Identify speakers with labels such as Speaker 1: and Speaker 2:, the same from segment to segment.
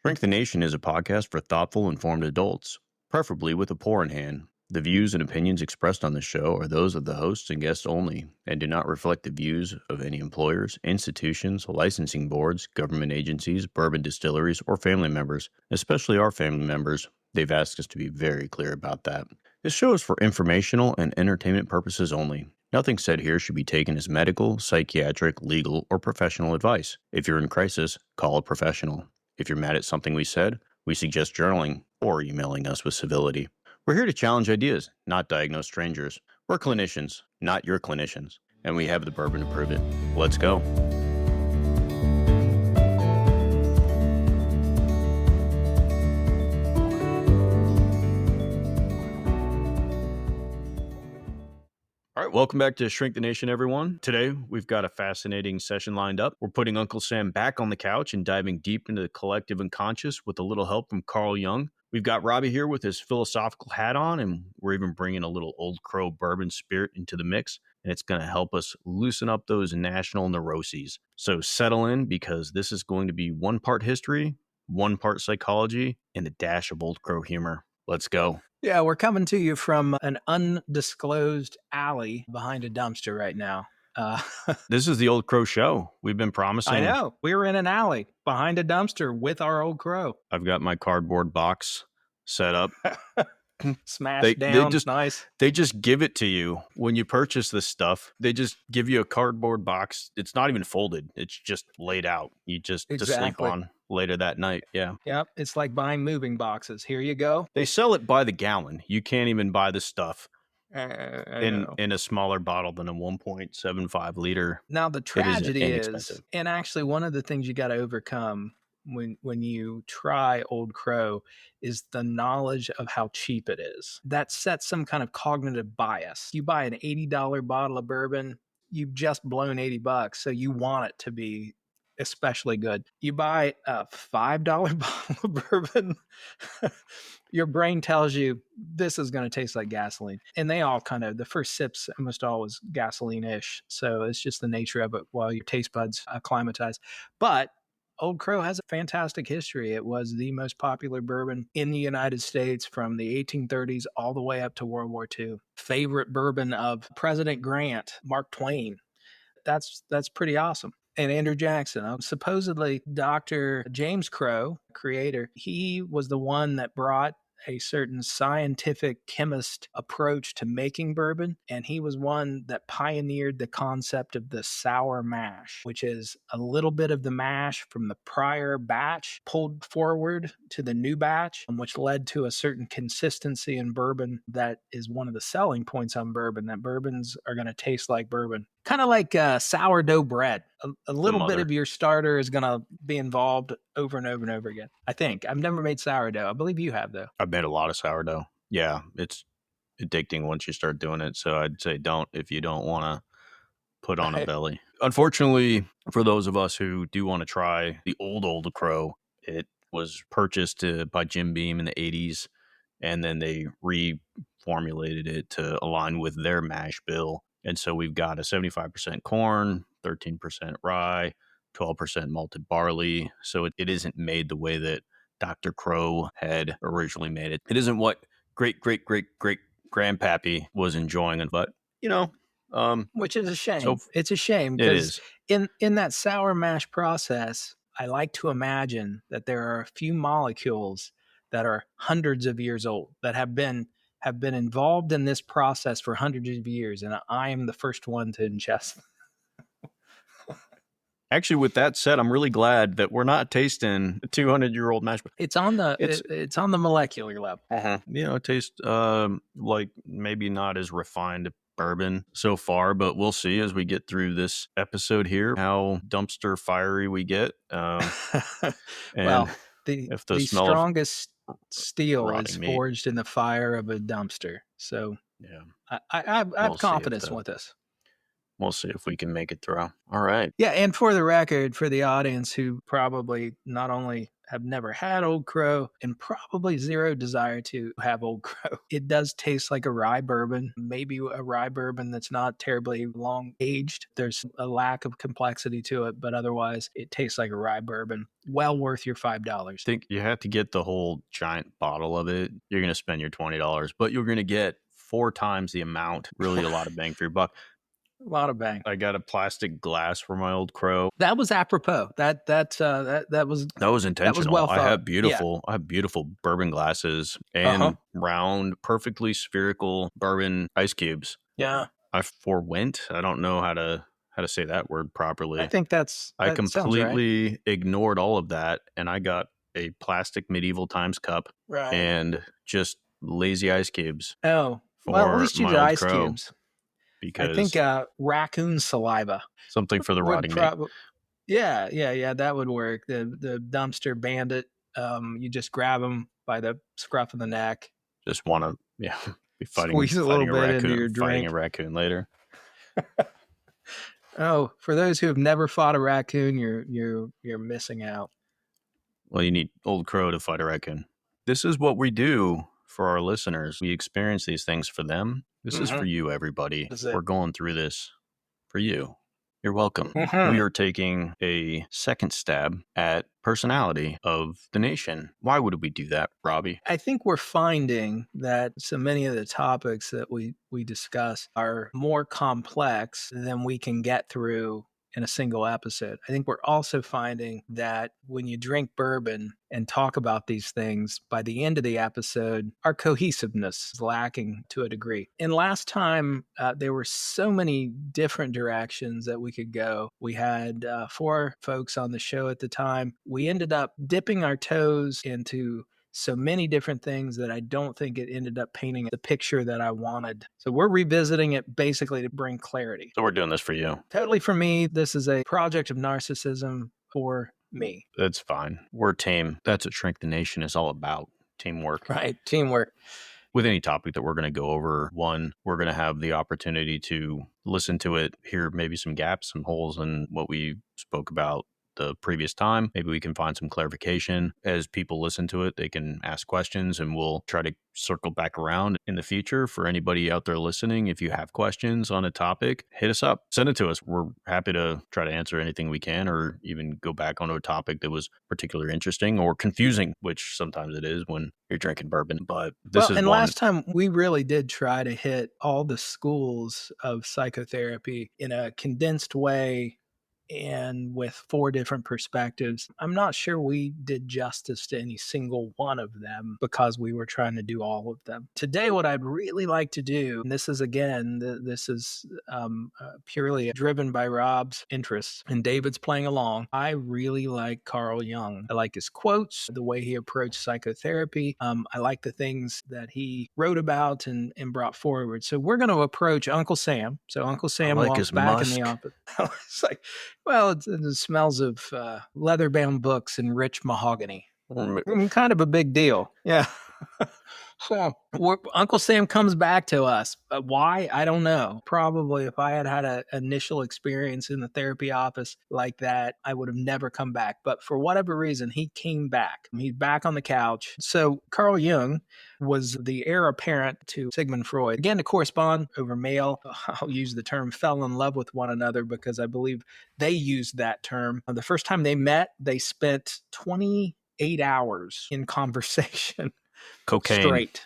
Speaker 1: Shrink the Nation is a podcast for thoughtful, informed adults, preferably with a pour in hand. The views and opinions expressed on the show are those of the hosts and guests only, and do not reflect the views of any employers, institutions, licensing boards, government agencies, bourbon distilleries, or family members, especially our family members. They've asked us to be very clear about that. This show is for informational and entertainment purposes only. Nothing said here should be taken as medical, psychiatric, legal, or professional advice. If you're in crisis, call a professional. If you're mad at something we said, we suggest journaling or emailing us with civility. We're here to challenge ideas, not diagnose strangers. We're clinicians, not your clinicians, and we have the bourbon to prove it. Let's go. All right, welcome back to Shrink the Nation, everyone. Today, we've got a fascinating session lined up. We're putting Uncle Sam back on the couch and diving deep into the collective unconscious with a little help from Carl Jung. We've got Robbie here with his philosophical hat on, and we're even bringing a little Old Crow bourbon spirit into the mix, and it's going to help us loosen up those national neuroses. So settle in, because this is going to be one part history, one part psychology, and a dash of Old Crow humor. Let's go.
Speaker 2: Yeah, we're coming to you from an undisclosed alley behind a dumpster right now.
Speaker 1: This is the Old Crow show. We've been promising.
Speaker 2: I know. We were in an alley behind a dumpster with our Old Crow.
Speaker 1: I've got my cardboard box set up.
Speaker 2: Smashed down. Nice.
Speaker 1: They just give it to you when you purchase this stuff. They just give you a cardboard box. It's not even folded. It's just laid out. You just to sleep on later that night. Yeah.
Speaker 2: Yep. It's like buying moving boxes. Here you go.
Speaker 1: They sell it by the gallon. You can't even buy the stuff in a smaller bottle than a 1.75 liter.
Speaker 2: Now the tragedy is, and actually one of the things you got to overcome when you try Old Crow is the knowledge of how cheap it is. That sets some kind of cognitive bias. You buy an $80 bottle of bourbon, you've just blown $80, so you want it to be especially good. You buy a $5 bottle of bourbon, your brain tells you this is going to taste like gasoline. And they all kind of, the first sips almost always gasoline-ish. So it's just the nature of it while your taste buds acclimatize. But Old Crow has a fantastic history. It was the most popular bourbon in the United States from the 1830s all the way up to World War II. Favorite bourbon of President Grant, Mark Twain. That's pretty awesome. And Andrew Jackson. Supposedly, Dr. James Crow, creator, he was the one that brought a certain scientific chemist approach to making bourbon. And he was one that pioneered the concept of the sour mash, which is a little bit of the mash from the prior batch pulled forward to the new batch, which led to a certain consistency in bourbon that is one of the selling points on bourbon, that bourbons are going to taste like bourbon. Kind of like sourdough bread. A little bit of your starter is going to be involved over and over and over again. I think. I've never made sourdough. I believe you have, though.
Speaker 1: I've made a lot of sourdough. Yeah, it's addicting once you start doing it. So I'd say don't if you don't want to put on a belly. Unfortunately, for those of us who do want to try the Old Crow, it was purchased by Jim Beam in the 80s, and then they reformulated it to align with their mash bill. And so we've got a 75% corn, 13% rye, 12% malted barley. So it isn't made the way that Dr. Crow had originally made it. It isn't what great-great-great-great-grandpappy was enjoying. But,
Speaker 2: which is a shame. So it's a shame because in that sour mash process, I like to imagine that there are a few molecules that are hundreds of years old that have been involved in this process for hundreds of years, and I am the first one to ingest.
Speaker 1: Actually, with that said, I'm really glad that we're not tasting a 200-year-old mash.
Speaker 2: It's on the molecular level.
Speaker 1: It tastes like maybe not as refined bourbon so far, but we'll see as we get through this episode here how dumpster fiery we get.
Speaker 2: Well, the strongest steel is forged in the fire of a dumpster. So yeah, I have confidence with this.
Speaker 1: We'll see if we can make it through. All right.
Speaker 2: Yeah, and for the record, for the audience who probably not only have never had Old Crow and probably zero desire to have Old Crow, it does taste like a rye bourbon, maybe a rye bourbon that's not terribly long aged. There's a lack of complexity to it, but otherwise it tastes like a rye bourbon. Well worth your $5.
Speaker 1: I think you have to get the whole giant bottle of it. You're going to spend your $20, but you're going to get 4 times the amount. Really a lot of bang for your buck.
Speaker 2: A lot of bang.
Speaker 1: I got a plastic glass for my Old Crow.
Speaker 2: That was apropos. That was
Speaker 1: intentional.
Speaker 2: That was well thought.
Speaker 1: I have beautiful bourbon glasses and round, perfectly spherical bourbon ice cubes.
Speaker 2: Yeah.
Speaker 1: I forwent. I don't know how to say that word properly.
Speaker 2: I think that
Speaker 1: I completely
Speaker 2: right.
Speaker 1: ignored all of that, and I got a plastic medieval times cup and just lazy ice cubes.
Speaker 2: Oh, well, at least you did ice cubes.
Speaker 1: Because
Speaker 2: I think raccoon saliva.
Speaker 1: Something for the rotting meat.
Speaker 2: Yeah, that would work. The dumpster bandit, you just grab them by the scruff of the neck.
Speaker 1: Just want to, be fighting,
Speaker 2: squeeze a little bit into your drink.
Speaker 1: Fighting a raccoon later.
Speaker 2: Oh, for those who have never fought a raccoon, you're missing out.
Speaker 1: Well, you need Old Crow to fight a raccoon. This is what we do for our listeners. We experience these things for them. This is for you, everybody. We're going through this for you. You're welcome. We are taking a second stab at personality of the nation. Why would we do that, Robbie?
Speaker 2: I think we're finding that so many of the topics that we discuss are more complex than we can get through in a single episode. I think we're also finding that when you drink bourbon and talk about these things, by the end of the episode, our cohesiveness is lacking to a degree. And last time, there were so many different directions that we could go. We had 4 folks on the show at the time. We ended up dipping our toes into so many different things that I don't think it ended up painting the picture that I wanted. So we're revisiting it basically to bring clarity.
Speaker 1: So we're doing this for you.
Speaker 2: Totally for me. This is a project of narcissism for me.
Speaker 1: That's fine. We're a team. That's what Shrink the Nation is all about. Teamwork.
Speaker 2: Right. Teamwork.
Speaker 1: With any topic that we're going to go over, one, we're going to have the opportunity to listen to it, hear maybe some gaps, some holes in what we spoke about the previous time. Maybe we can find some clarification. As people listen to it, they can ask questions, and we'll try to circle back around in the future. For anybody out there listening, if you have questions on a topic, hit us up, send it to us. We're happy to try to answer anything we can, or even go back onto a topic that was particularly interesting or confusing, which sometimes it is when you're drinking bourbon. But this is
Speaker 2: and last time we really did try to hit all the schools of psychotherapy in a condensed way and with 4 different perspectives. I'm not sure we did justice to any single one of them because we were trying to do all of them. Today, what I'd really like to do, and this is purely driven by Rob's interests, and David's playing along. I really like Carl Jung. I like his quotes, the way he approached psychotherapy. I like the things that he wrote about and brought forward. So we're going to approach Uncle Sam. So Uncle Sam walks back in the office. It's like, well, it smells of leather-bound books and rich mahogany. Kind of a big deal. Yeah. So Uncle Sam comes back to us. Why? I don't know. Probably if I had an initial experience in the therapy office like that, I would have never come back. But for whatever reason, he came back. He's back on the couch. So Carl Jung was the heir apparent to Sigmund Freud. Again, to correspond over mail, I'll use the term fell in love with one another because I believe they used that term. The first time they met, they spent 28 hours in conversation.
Speaker 1: Cocaine.
Speaker 2: Straight.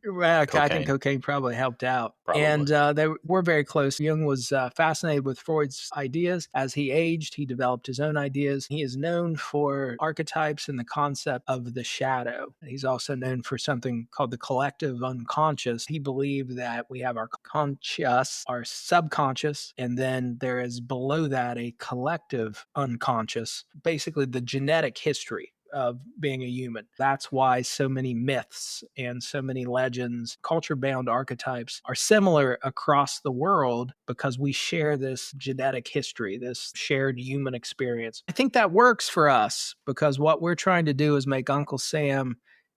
Speaker 2: Well, I think cocaine probably helped out.
Speaker 1: Probably.
Speaker 2: And they were very close. Jung was fascinated with Freud's ideas. As he aged, he developed his own ideas. He is known for archetypes and the concept of the shadow. He's also known for something called the collective unconscious. He believed that we have our conscious, our subconscious, and then there is below that a collective unconscious, basically the genetic history of being a human. That's why so many myths and so many legends, culture-bound archetypes are similar across the world because we share this genetic history, this shared human experience. I think that works for us because what we're trying to do is make Uncle Sam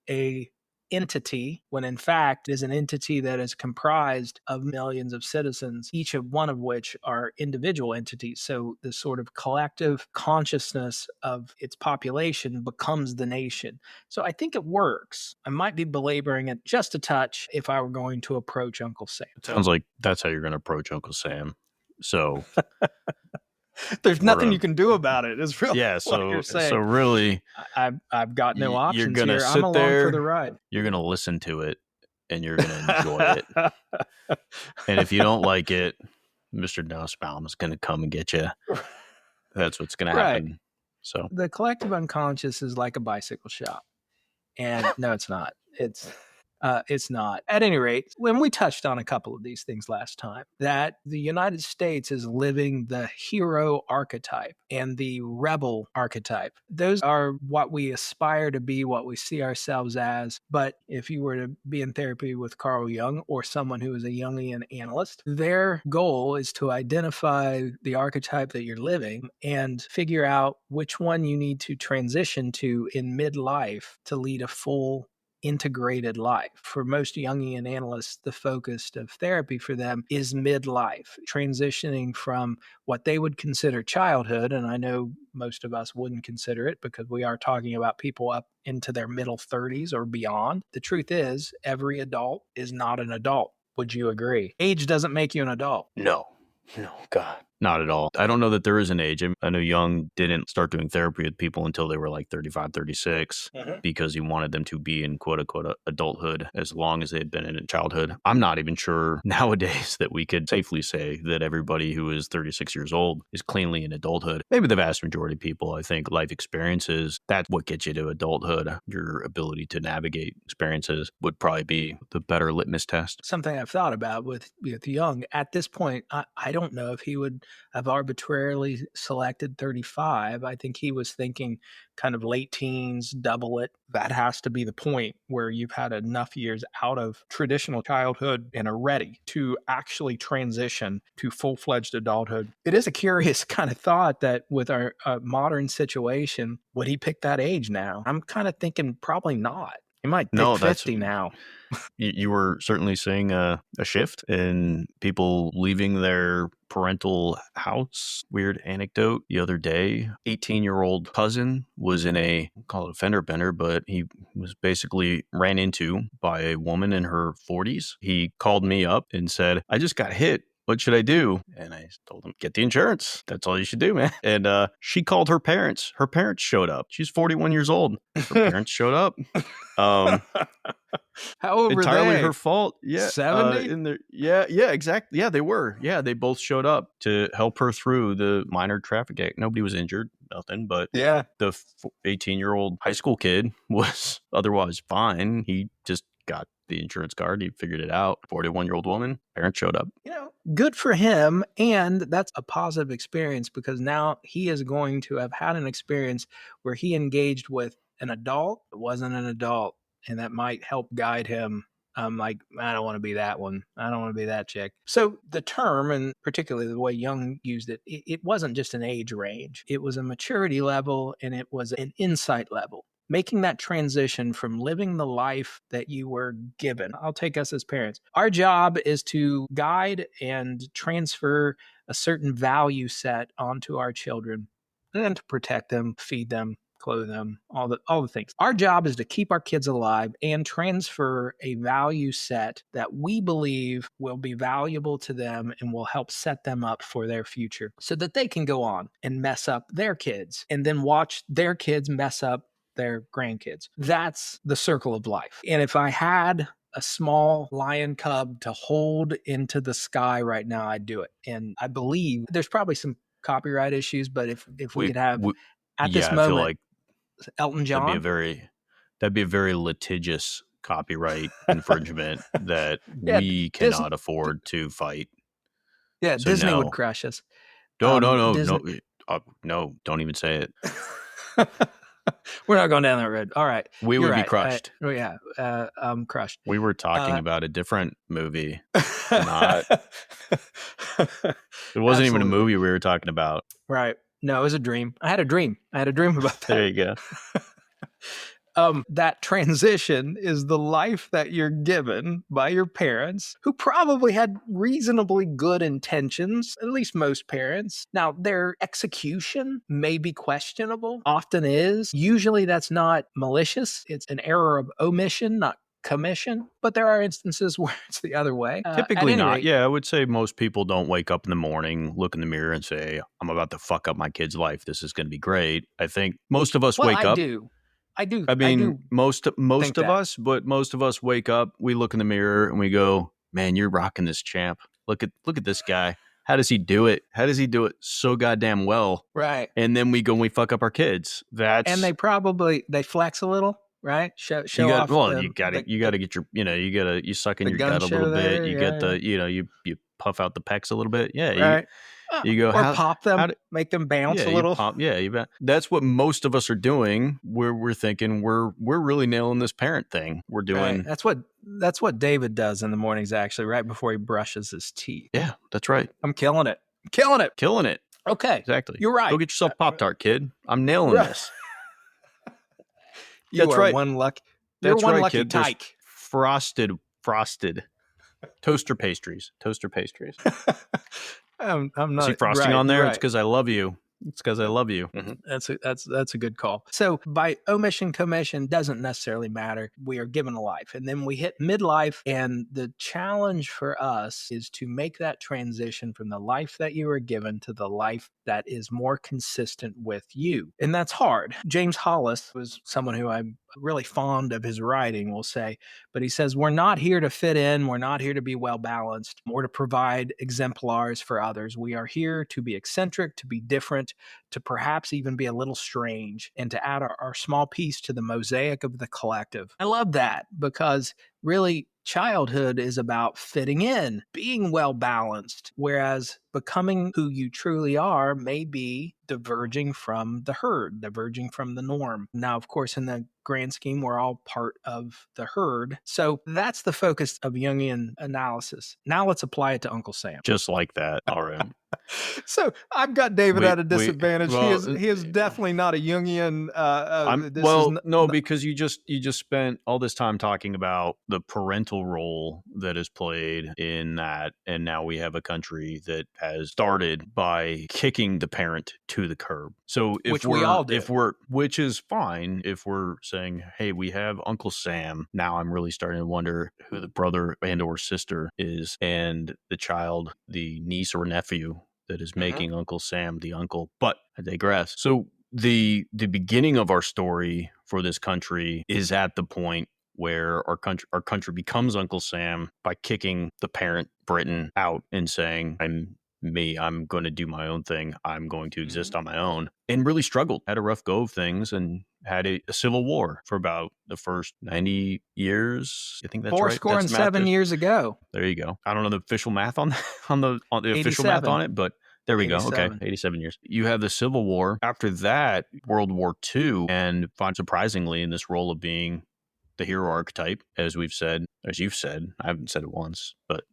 Speaker 2: a entity, when in fact it is an entity that is comprised of millions of citizens, each of one of which are individual entities. So the sort of collective consciousness of its population becomes the nation. So I think it works. I might be belaboring it just a touch if I were going to approach Uncle Sam.
Speaker 1: It sounds like that's how you're going to approach Uncle Sam. So
Speaker 2: there's nothing you can do about it. Is really what you're saying.
Speaker 1: So really,
Speaker 2: I've got no options
Speaker 1: you're gonna
Speaker 2: here.
Speaker 1: sit
Speaker 2: I'm along
Speaker 1: there
Speaker 2: for the ride.
Speaker 1: You're gonna listen to it, and you're gonna enjoy it. And if you don't like it, Mr. Nussbaum is gonna come and get you. That's what's gonna happen.
Speaker 2: Right.
Speaker 1: So
Speaker 2: the collective unconscious is like a bicycle shop, and no, it's not. It's not. At any rate, when we touched on a couple of these things last time, that the United States is living the hero archetype and the rebel archetype. Those are what we aspire to be, what we see ourselves as. But if you were to be in therapy with Carl Jung or someone who is a Jungian analyst, their goal is to identify the archetype that you're living and figure out which one you need to transition to in midlife to lead a full integrated life. For most Jungian analysts, the focus of therapy for them is midlife, transitioning from what they would consider childhood. And I know most of us wouldn't consider it because we are talking about people up into their middle 30s or beyond. The truth is, every adult is not an adult. Would you agree? Age doesn't make you an adult.
Speaker 1: No, God. Not at all. I don't know that there is an age. I know Jung didn't start doing therapy with people until they were like 35, 36 because he wanted them to be in quote unquote adulthood as long as they had been in childhood. I'm not even sure nowadays that we could safely say that everybody who is 36 years old is cleanly in adulthood. Maybe the vast majority of people. I think life experiences, that's what gets you to adulthood. Your ability to navigate experiences would probably be the better litmus test.
Speaker 2: Something I've thought about with Jung, at this point, I don't know if he would have arbitrarily selected 35. I think he was thinking kind of late teens, double it. That has to be the point where you've had enough years out of traditional childhood and are ready to actually transition to full-fledged adulthood. It is a curious kind of thought that with our modern situation, would he pick that age now? I'm kind of thinking probably not. He might pick 50 now.
Speaker 1: You were certainly seeing a shift in people leaving their parental house. Weird anecdote the other day. 18-year-old cousin was in call it a fender bender, but he was basically ran into by a woman in her 40s. He called me up and said, I just got hit. What should I do? And I told him, get the insurance. That's all you should do, man. And she called her parents. Her parents showed up. She's 41 years old. Her parents showed up.
Speaker 2: How old were
Speaker 1: entirely
Speaker 2: they?
Speaker 1: her fault. Yeah.
Speaker 2: 70?
Speaker 1: Yeah, exactly. Yeah, they were. Yeah, they both showed up to help her through the minor traffic act. Nobody was injured, nothing. But
Speaker 2: yeah,
Speaker 1: the 18-year-old high school kid was otherwise fine. He just got the insurance card. He figured it out. 41-year-old woman, parents showed up.
Speaker 2: Good for him. And that's a positive experience because now he is going to have had an experience where he engaged with an adult that wasn't an adult. And that might help guide him. Like, I don't want to be that one. I don't want to be that chick. So the term, and particularly the way Jung used it, it wasn't just an age range. It was a maturity level and it was an insight level. Making that transition from living the life that you were given. I'll take us as parents. Our job is to guide and transfer a certain value set onto our children and to protect them, feed them, clothe them, all the things. Our job is to keep our kids alive and transfer a value set that we believe will be valuable to them and will help set them up for their future so that they can go on and mess up their kids and then watch their kids mess up their grandkids. That's the circle of life. And if I had a small lion cub to hold into the sky right now, I'd do it. And I believe there's probably some copyright issues, but if we could have at this moment, I feel like Elton John,
Speaker 1: that'd be a very litigious copyright infringement that we cannot afford to fight.
Speaker 2: Yeah, so Disney would crush us.
Speaker 1: No, don't even say it.
Speaker 2: We're not going down that road. All right.
Speaker 1: We would be crushed.
Speaker 2: Crushed.
Speaker 1: We were talking about a different movie. It wasn't even a movie we were talking about.
Speaker 2: Right. No, it was a dream. I had a dream about that.
Speaker 1: There you go.
Speaker 2: That transition is the life that you're given by your parents, who probably had reasonably good intentions, at least most parents. Now, their execution may be questionable, often is. Usually that's not malicious. It's an error of omission, not commission, but there are instances where it's the other way.
Speaker 1: Typically not. Yeah, I would say most people don't wake up in the morning, look in the mirror and say, I'm about to fuck up my kid's life. This is going to be great. I think most of us wake up.
Speaker 2: I do.
Speaker 1: I mean, most of us, but most of us wake up, we look in the mirror and we go, man, you're rocking this champ. Look at this guy. How does he do it? How does he do it so goddamn well?
Speaker 2: Right.
Speaker 1: And then we go and we fuck up our kids.
Speaker 2: And they flex a little. Right, show off.
Speaker 1: Well, you got to get your, you suck in your gut a little bit. You get the, you puff out the pecs a little bit. Yeah,
Speaker 2: right. You go or pop them, make them bounce a little.
Speaker 1: That's what most of us are doing. We're thinking we're really nailing this parent thing. We're doing.
Speaker 2: Right. That's what David does in the mornings. Actually, right before he brushes his teeth.
Speaker 1: Yeah, that's right.
Speaker 2: I'm killing it. Okay,
Speaker 1: exactly.
Speaker 2: You're right.
Speaker 1: Go get yourself Pop-Tart, kid. I'm nailing this.
Speaker 2: That's right. You're one lucky
Speaker 1: kid.
Speaker 2: tyke.
Speaker 1: Frosted toaster pastries.
Speaker 2: I'm not.
Speaker 1: See frosting on there? Right. It's because I love you. It's because I love you.
Speaker 2: Mm-hmm. That's a good call. So by omission, commission doesn't necessarily matter. We are given a life, and then we hit midlife, and the challenge for us is to make that transition from the life that you were given to the life that is more consistent with you, and that's hard. James Hollis was someone who I'm really fond of his writing, we'll say, but he says we're not here to fit in. We're not here to be well balanced or to provide exemplars for others. We are here to be eccentric, to be different, to perhaps even be a little strange, and to add our small piece to the mosaic of the collective. I love that because really childhood is about fitting in, being well balanced, whereas becoming who you truly are may be diverging from the herd, diverging from the norm. Now, of course, in the grand scheme, we're all part of the herd. So that's the focus of Jungian analysis. Now let's apply it to Uncle Sam.
Speaker 1: Just like that. All right.
Speaker 2: So I've got David at a disadvantage. He is definitely not a Jungian.
Speaker 1: Because you just spent all this time talking about the parental role that is played in that, and now we have a country that has started by kicking the parent to the curb. So which is fine if we're saying, hey, we have Uncle Sam. Now I'm really starting to wonder who the brother and or sister is, and the child, the niece or nephew that is making Uncle Sam the uncle. But I digress. So the beginning of our story for this country is at the point where our country becomes Uncle Sam by kicking the parent Britain out and saying, I'm going to do my own thing. I'm going to exist on my own, and really struggled, had a rough go of things, and had a civil war for about the first 90 years. I think that's right.
Speaker 2: 7 years ago.
Speaker 1: There you go. I don't know the official math on the official math on it, but there we 87. Go. Okay. 87 years. You have the Civil War. After that, World War II, and surprisingly in this role of being the hero archetype, as you've said, I haven't said it once, but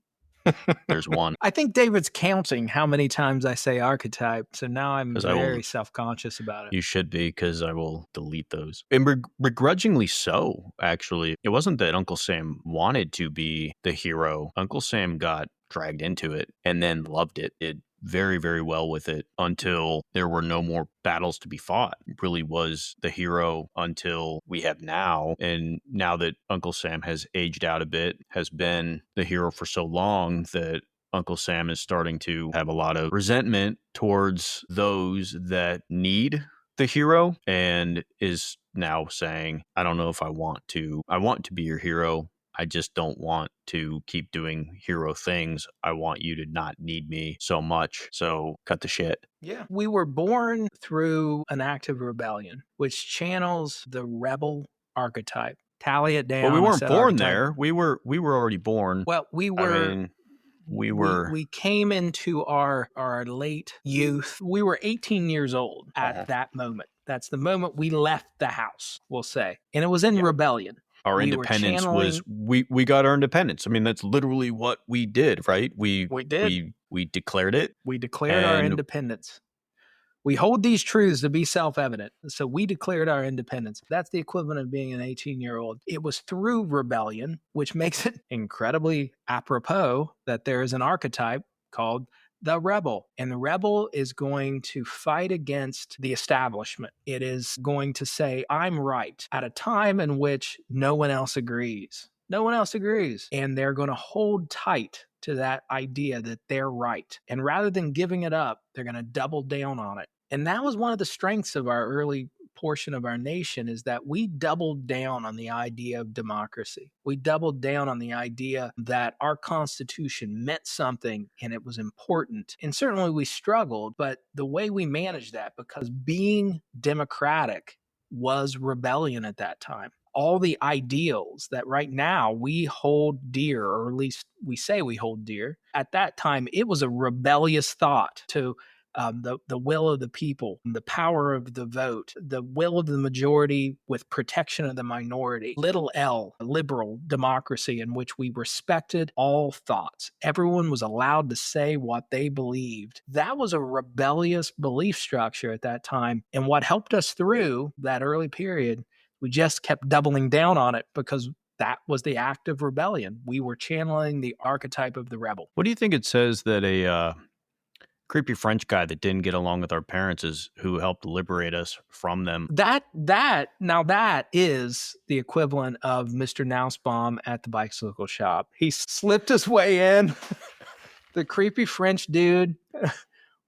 Speaker 1: there's one.
Speaker 2: I think David's counting how many times I say archetype, so now I'm very self-conscious about it.
Speaker 1: You should be, because I will delete those. And begrudgingly so, actually. It wasn't that Uncle Sam wanted to be the hero. Uncle Sam got dragged into it and then loved it. It very, very well with it until there were no more battles to be fought. It really was the hero until we have now. And now that Uncle Sam has aged out a bit, has been the hero for so long, that Uncle Sam is starting to have a lot of resentment towards those that need the hero, and is now saying, I don't know if I want to be your hero. I just don't want to keep doing hero things. I want you to not need me so much. So cut the shit.
Speaker 2: Yeah. We were born through an act of rebellion, which channels the rebel archetype. Tally it down.
Speaker 1: Well, we weren't born there. We were already born.
Speaker 2: Well, we came into our late youth. We were 18 years old at that moment. That's the moment we left the house, we'll say. And it was in rebellion.
Speaker 1: Our independence was we got our independence. I mean, that's literally what we did, right? We did. We declared it.
Speaker 2: We declared our independence. We hold these truths to be self-evident. So we declared our independence. That's the equivalent of being an 18-year-old. It was through rebellion, which makes it incredibly apropos that there is an archetype called the rebel. And the rebel is going to fight against the establishment. It is going to say, I'm right, at a time in which no one else agrees. No one else agrees. And they're going to hold tight to that idea that they're right. And rather than giving it up, they're going to double down on it. And that was one of the strengths of our early portion of our nation, is that we doubled down on the idea of democracy. We doubled down on the idea that our Constitution meant something and it was important. And certainly we struggled, but the way we managed that, because being democratic was rebellion at that time. All the ideals that right now we hold dear, or at least we say we hold dear, at that time it was a rebellious thought to the will of the people, the power of the vote, the will of the majority with protection of the minority. Little L, liberal democracy, in which we respected all thoughts. Everyone was allowed to say what they believed. That was a rebellious belief structure at that time. And what helped us through that early period, we just kept doubling down on it, because that was the act of rebellion. We were channeling the archetype of the rebel.
Speaker 1: What do you think it says that a creepy French guy that didn't get along with our parents is who helped liberate us from them?
Speaker 2: That is the equivalent of Mr. Nussbaum at the bicycle shop. He slipped his way in. The creepy French dude.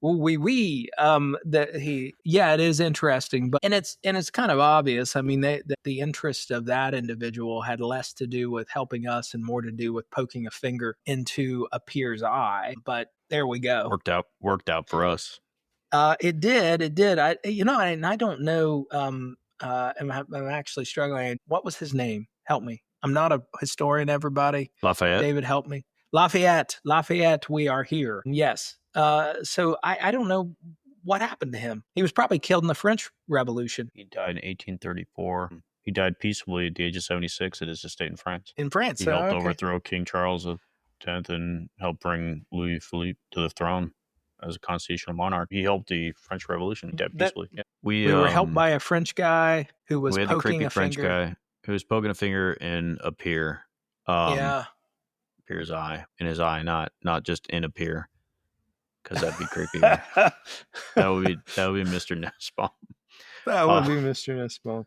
Speaker 2: It is interesting, but it's kind of obvious. I mean, the interest of that individual had less to do with helping us and more to do with poking a finger into a peer's eye. But there we go.
Speaker 1: Worked out for us.
Speaker 2: It did. I don't know. I'm actually struggling. What was his name? Help me. I'm not a historian, everybody.
Speaker 1: Lafayette.
Speaker 2: David, help me. Lafayette, we are here. Yes. So I don't know what happened to him. He was probably killed in the French Revolution.
Speaker 1: He died in 1834. He died peacefully at the age of 76 at his estate in France.
Speaker 2: In France,
Speaker 1: he helped overthrow King Charles X and helped bring Louis Philippe to the throne as a constitutional monarch. He helped the French Revolution. He died peacefully.
Speaker 2: We were helped by a French guy who was poking a finger. We had the creepy French guy
Speaker 1: who was poking a finger in a peer. Peer's eye, in his eye, not just in a peer, because that'd be creepy. that would be Mr. Nussbaum.
Speaker 2: That would be Mr. Nussbaum.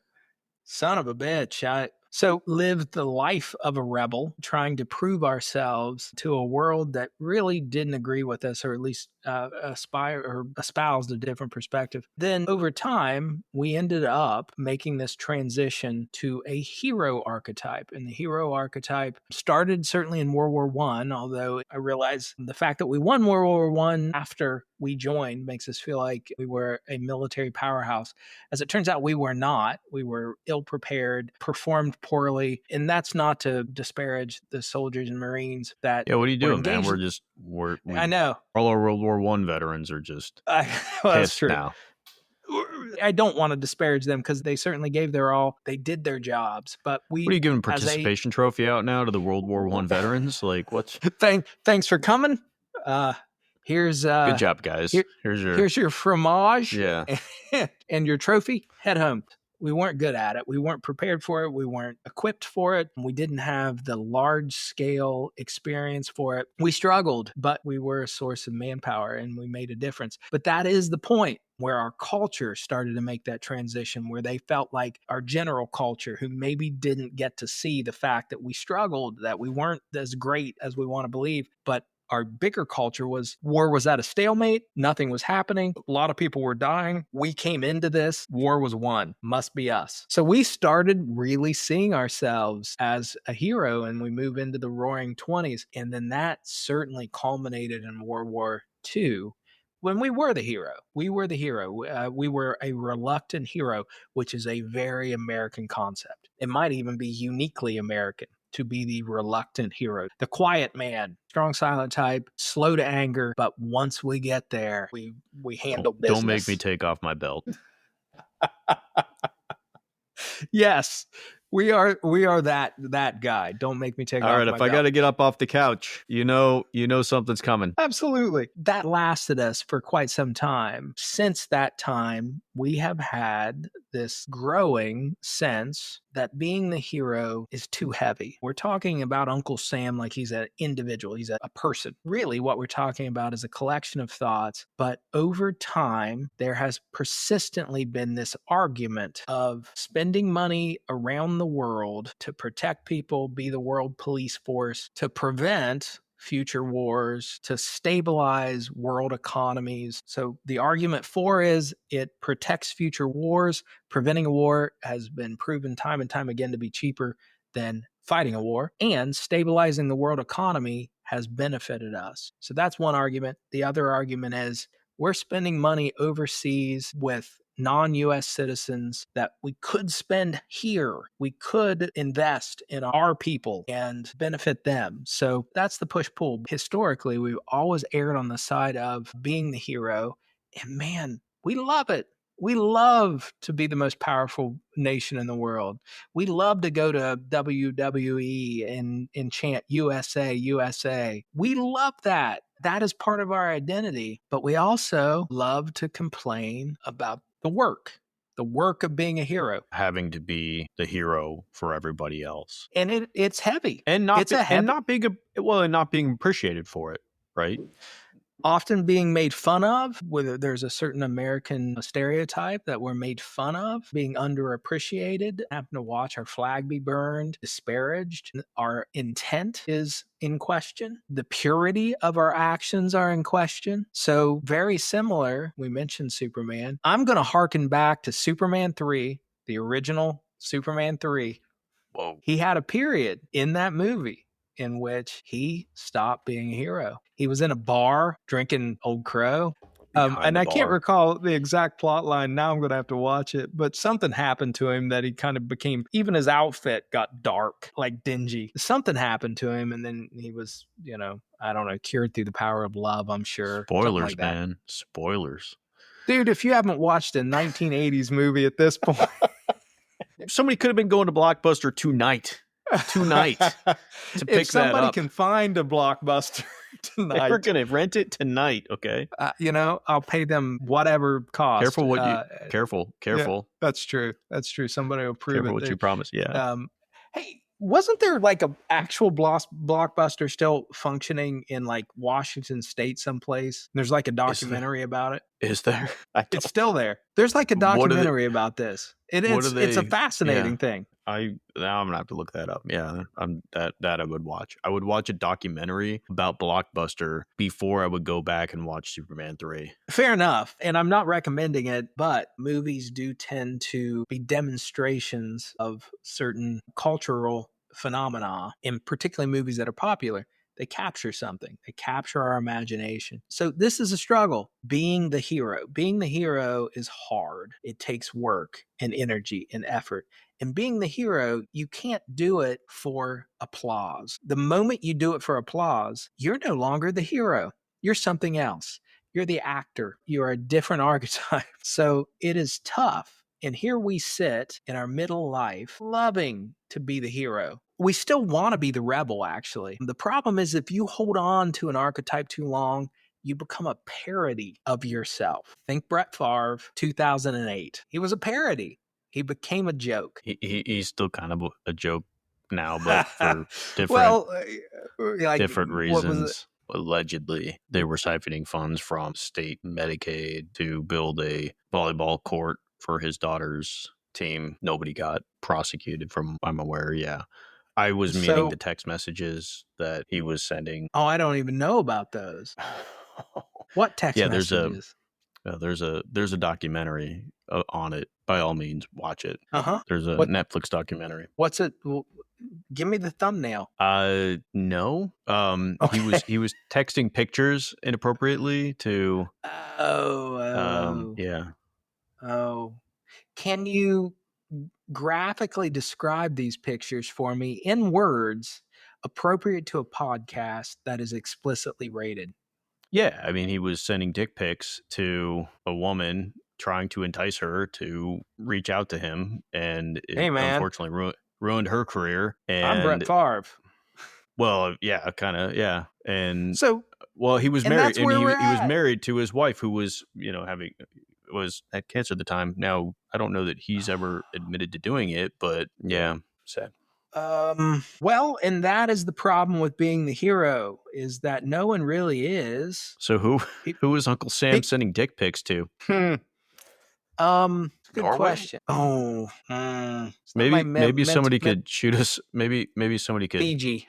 Speaker 2: Son of a bitch. So lived the life of a rebel, trying to prove ourselves to a world that really didn't agree with us, or at least espoused a different perspective. Then over time, we ended up making this transition to a hero archetype. And the hero archetype started certainly in World War I, although I realize the fact that we won World War I after we joined makes us feel like we were a military powerhouse. As it turns out, we were not. We were ill-prepared, performed poorly, and that's not to disparage the soldiers and Marines that.
Speaker 1: Yeah, what are you doing, man?
Speaker 2: I know.
Speaker 1: All our World War I veterans are just
Speaker 2: that's true.
Speaker 1: Now.
Speaker 2: I don't want to disparage them, because they certainly gave their all. They did their jobs, but
Speaker 1: what are you giving participation trophy out now to the World War I veterans? Like, what's?
Speaker 2: Thanks for coming. Here's
Speaker 1: good job, guys.
Speaker 2: Here's your fromage.
Speaker 1: Yeah,
Speaker 2: and your trophy. Head home. We weren't good at it. We weren't prepared for it. We weren't equipped for it. We didn't have the large scale experience for it. We struggled, but we were a source of manpower and we made a difference. But that is the point where our culture started to make that transition, where they felt like our general culture, who maybe didn't get to see the fact that we struggled, that we weren't as great as we want to believe, but our bigger culture was war was at a stalemate. Nothing was happening. A lot of people were dying. We came into this. War was won. Must be us. So we started really seeing ourselves as a hero, and we move into the roaring 20s. And then that certainly culminated in World War II, when we were the hero. We were the hero. We were a reluctant hero, which is a very American concept. It might even be uniquely American to be the reluctant hero, the quiet man, strong silent type, slow to anger, but once we get there, we handle business.
Speaker 1: Don't make me take off my belt.
Speaker 2: Yes, We are that guy. Don't make me take
Speaker 1: All
Speaker 2: off
Speaker 1: right,
Speaker 2: my
Speaker 1: if I
Speaker 2: belt.
Speaker 1: got to get up off the couch, you know something's coming.
Speaker 2: Absolutely. That lasted us for quite some time. Since that time, we have had this growing sense that being the hero is too heavy. We're talking about Uncle Sam like he's an individual, he's a person. Really, what we're talking about is a collection of thoughts. But over time, there has persistently been this argument of spending money around the world to protect people, be the world police force, to prevent future wars, to stabilize world economies. So the argument for is it protects future wars. Preventing a war has been proven time and time again to be cheaper than fighting a war, and stabilizing the world economy has benefited us. So that's one argument. The other argument is we're spending money overseas with non-US citizens that we could spend here. We could invest in our people and benefit them. So that's the push-pull. Historically, we've always erred on the side of being the hero. And man, we love it. We love to be the most powerful nation in the world. We love to go to WWE and chant USA, USA. We love that. That is part of our identity. But we also love to complain about the work of being a hero.
Speaker 1: Having to be the hero for everybody else.
Speaker 2: And it's heavy.
Speaker 1: And not being appreciated for it, right?
Speaker 2: Often being made fun of, whether there's a certain American stereotype that we're made fun of, being underappreciated, having to watch our flag be burned, disparaged. Our intent is in question. The purity of our actions are in question. So very similar, we mentioned Superman. I'm going to harken back to Superman 3, the original Superman 3.
Speaker 1: Whoa.
Speaker 2: He had a period in that movie in which he stopped being a hero. He was in a bar drinking Old Crow. And I can't recall the exact plot line. Now I'm going to have to watch it. But something happened to him that he kind of became, even his outfit got dark, like dingy. Something happened to him. And then he was, I don't know, cured through the power of love, I'm sure.
Speaker 1: Spoilers,
Speaker 2: like
Speaker 1: man. Spoilers.
Speaker 2: Dude, if you haven't watched a 1980s movie at this point.
Speaker 1: Somebody could have been going to Blockbuster tonight to pick that up.
Speaker 2: If somebody can find a Blockbuster tonight,
Speaker 1: we're gonna rent it tonight. Okay,
Speaker 2: I'll pay them whatever cost.
Speaker 1: Careful what you careful.
Speaker 2: Yeah, that's true. Somebody will prove
Speaker 1: careful what you promise. Yeah.
Speaker 2: Hey, wasn't there like a actual Blockbuster still functioning in like Washington State someplace? There's like a documentary about it.
Speaker 1: Is there?
Speaker 2: It's still there. There's like a documentary about this. It's a fascinating thing.
Speaker 1: Now I'm gonna have to look that up. Yeah, that I would watch. I would watch a documentary about Blockbuster before I would go back and watch Superman 3.
Speaker 2: Fair enough. And I'm not recommending it, but movies do tend to be demonstrations of certain cultural phenomena, and particularly movies that are popular. They capture something. They capture our imagination. So this is a struggle. Being the hero. Being the hero is hard. It takes work and energy and effort. And being the hero, you can't do it for applause. The moment you do it for applause, you're no longer the hero. You're something else. You're the actor. You're a different archetype. So it is tough. And here we sit in our middle life, loving to be the hero. We still want to be the rebel, actually. The problem is if you hold on to an archetype too long, you become a parody of yourself. Think Brett Favre, 2008. He was a parody. He became a joke.
Speaker 1: He's still kind of a joke now, but for different reasons. Allegedly, they were siphoning funds from state Medicaid to build a volleyball court for his daughter's team. Nobody got prosecuted from I'm aware. Yeah. I was meaning the text messages that he was sending.
Speaker 2: Oh, I don't even know about those. What text messages?
Speaker 1: There's a documentary on it. By all means, watch it. There's a Netflix documentary.
Speaker 2: What's it? Well, give me the thumbnail.
Speaker 1: No.
Speaker 2: Okay.
Speaker 1: He was texting pictures inappropriately to. Yeah.
Speaker 2: Oh, can you graphically describe these pictures for me in words appropriate to a podcast that is explicitly rated?
Speaker 1: Yeah, I mean, he was sending dick pics to a woman trying to entice her to reach out to him, and it unfortunately ruined. ruined her career.
Speaker 2: I'm Brett
Speaker 1: And
Speaker 2: Favre.
Speaker 1: well, yeah, kind of, yeah. And
Speaker 2: So,
Speaker 1: well, he was
Speaker 2: and
Speaker 1: married,
Speaker 2: that's
Speaker 1: and
Speaker 2: where we're
Speaker 1: he was
Speaker 2: at.
Speaker 1: married to his wife, who was had cancer at the time. Now, I don't know that he's ever admitted to doing it, but yeah, sad.
Speaker 2: Well, and that is the problem with being the hero, is that no one really is.
Speaker 1: So who was Uncle Sam
Speaker 2: Pe-
Speaker 1: sending dick pics to?
Speaker 2: Good
Speaker 1: Norway?
Speaker 2: Question. Oh, it's not my
Speaker 1: Maybe somebody could shoot us. Maybe somebody could.
Speaker 2: Fiji.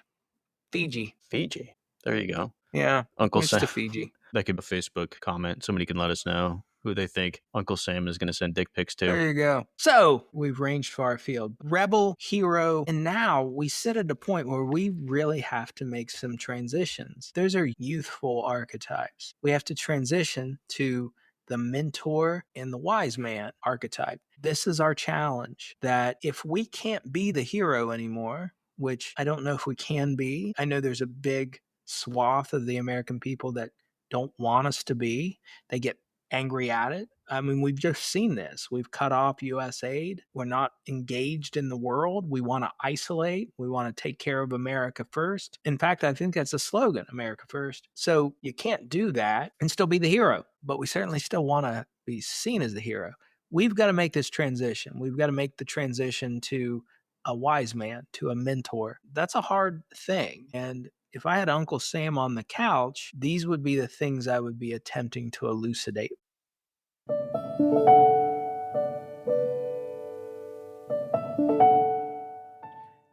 Speaker 1: There you go.
Speaker 2: Yeah,
Speaker 1: Uncle
Speaker 2: it's
Speaker 1: Sam.
Speaker 2: to Fiji.
Speaker 1: That could be a Facebook comment. Somebody can let us know who they think Uncle Sam is going to send dick pics to.
Speaker 2: There you go. So we've ranged far afield. Rebel, hero, and now we sit at a point where we really have to make some transitions. Those are youthful archetypes. We have to transition to the mentor and the wise man archetype. This is our challenge, that if we can't be the hero anymore, which I don't know if we can be. I know there's a big swath of the American people that don't want us to be. They get angry at it. I mean, we've just seen this. We've cut off U.S. aid. We're not engaged in the world. We want to isolate. We want to take care of America first. In fact, I think that's a slogan, America first. So you can't do that and still be the hero, but we certainly still want to be seen as the hero. We've got to make this transition. We've got to make the transition to a wise man, to a mentor. That's a hard thing. And if I had Uncle Sam on the couch, these would be the things I would be attempting to elucidate.